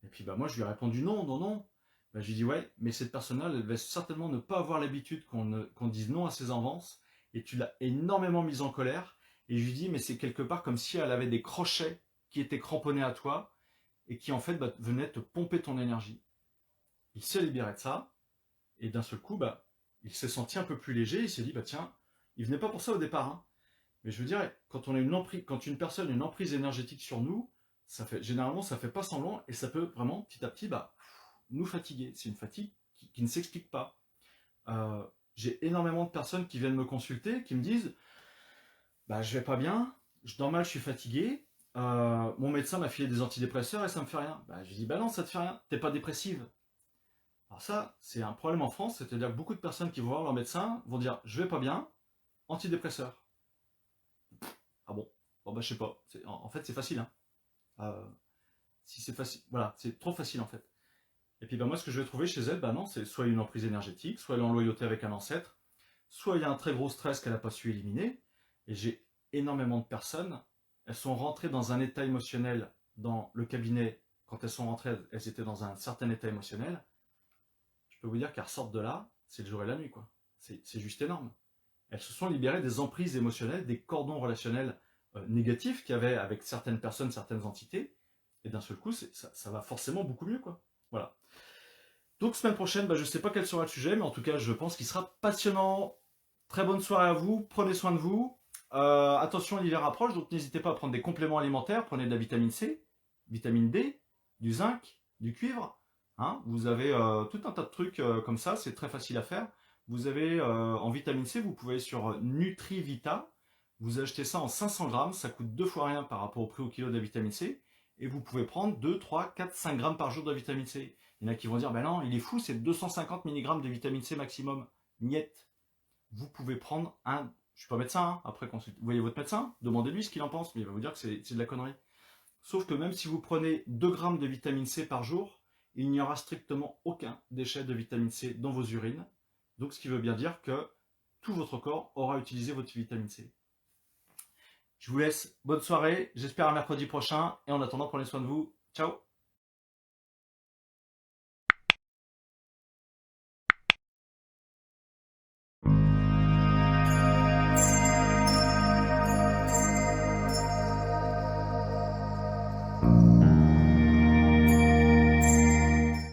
Et puis bah moi je lui ai répondu non, non, non. Bah, je lui dis ouais, mais cette personne-là, elle va certainement ne pas avoir l'habitude qu'on dise non à ses avances, et tu l'as énormément mise en colère. Et je lui dis mais c'est quelque part comme si elle avait des crochets qui étaient cramponnés à toi, et qui en fait bah, venaient te pomper ton énergie. Il s'est libéré de ça, et d'un seul coup, bah, il s'est senti un peu plus léger, il s'est dit bah tiens, il venait pas pour ça au départ, hein. Mais je veux dire, quand on a une emprise, quand une personne a une emprise énergétique sur nous, ça fait, généralement ça fait pas semblant, et ça peut vraiment petit à petit bah, nous fatiguer. C'est une fatigue qui ne s'explique pas. J'ai énormément de personnes qui viennent me consulter, qui me disent bah, je vais pas bien, je dors mal, je suis fatigué, mon médecin m'a filé des antidépresseurs et ça me fait rien. Bah, je dis bah non, ça te fait rien, t'es pas dépressive. Alors ça, c'est un problème en France, c'est-à-dire que beaucoup de personnes qui vont voir leur médecin vont dire je vais pas bien, antidépresseur. Ah bon? Bon bah je sais pas. En fait c'est facile, hein. Si c'est facile, voilà, c'est trop facile en fait. Et puis moi, ce que je vais trouver chez elle, non, c'est soit une emprise énergétique, soit elle est en loyauté avec un ancêtre, soit il y a un très gros stress qu'elle n'a pas su éliminer. Et j'ai énormément de personnes, elles sont rentrées dans un état émotionnel dans le cabinet. Quand elles sont rentrées, elles étaient dans un certain état émotionnel. Je peux vous dire qu'elles ressortent de là, c'est le jour et la nuit, quoi. C'est juste énorme. Elles se sont libérées des emprises émotionnelles, des cordons relationnels négatifs qu'il y avait avec certaines personnes, certaines entités. Et d'un seul coup, ça va forcément beaucoup mieux, quoi. Voilà. Donc semaine prochaine, je ne sais pas quel sera le sujet, mais en tout cas, je pense qu'il sera passionnant. Très bonne soirée à vous, prenez soin de vous. Attention, l'hiver approche, donc n'hésitez pas à prendre des compléments alimentaires. Prenez de la vitamine C, vitamine D, du zinc, du cuivre. Hein, vous avez tout un tas de trucs comme ça, c'est très facile à faire. Vous avez en vitamine C, vous pouvez aller sur Nutrivita. Vous achetez ça en 500 grammes, ça coûte 2 fois rien par rapport au prix au kilo de la vitamine C. Et vous pouvez prendre 2, 3, 4, 5 grammes par jour de vitamine C. Il y en a qui vont dire, ben non, il est fou, c'est 250 mg de vitamine C maximum. Niet. Vous pouvez prendre un... Je suis pas médecin, hein. Après, vous voyez votre médecin, demandez-lui ce qu'il en pense, mais il va vous dire que c'est de la connerie. Sauf que même si vous prenez 2 grammes de vitamine C par jour, il n'y aura strictement aucun déchet de vitamine C dans vos urines. Donc ce qui veut bien dire que tout votre corps aura utilisé votre vitamine C. Je vous laisse, bonne soirée, j'espère à mercredi prochain, et en attendant, prenez soin de vous. Ciao!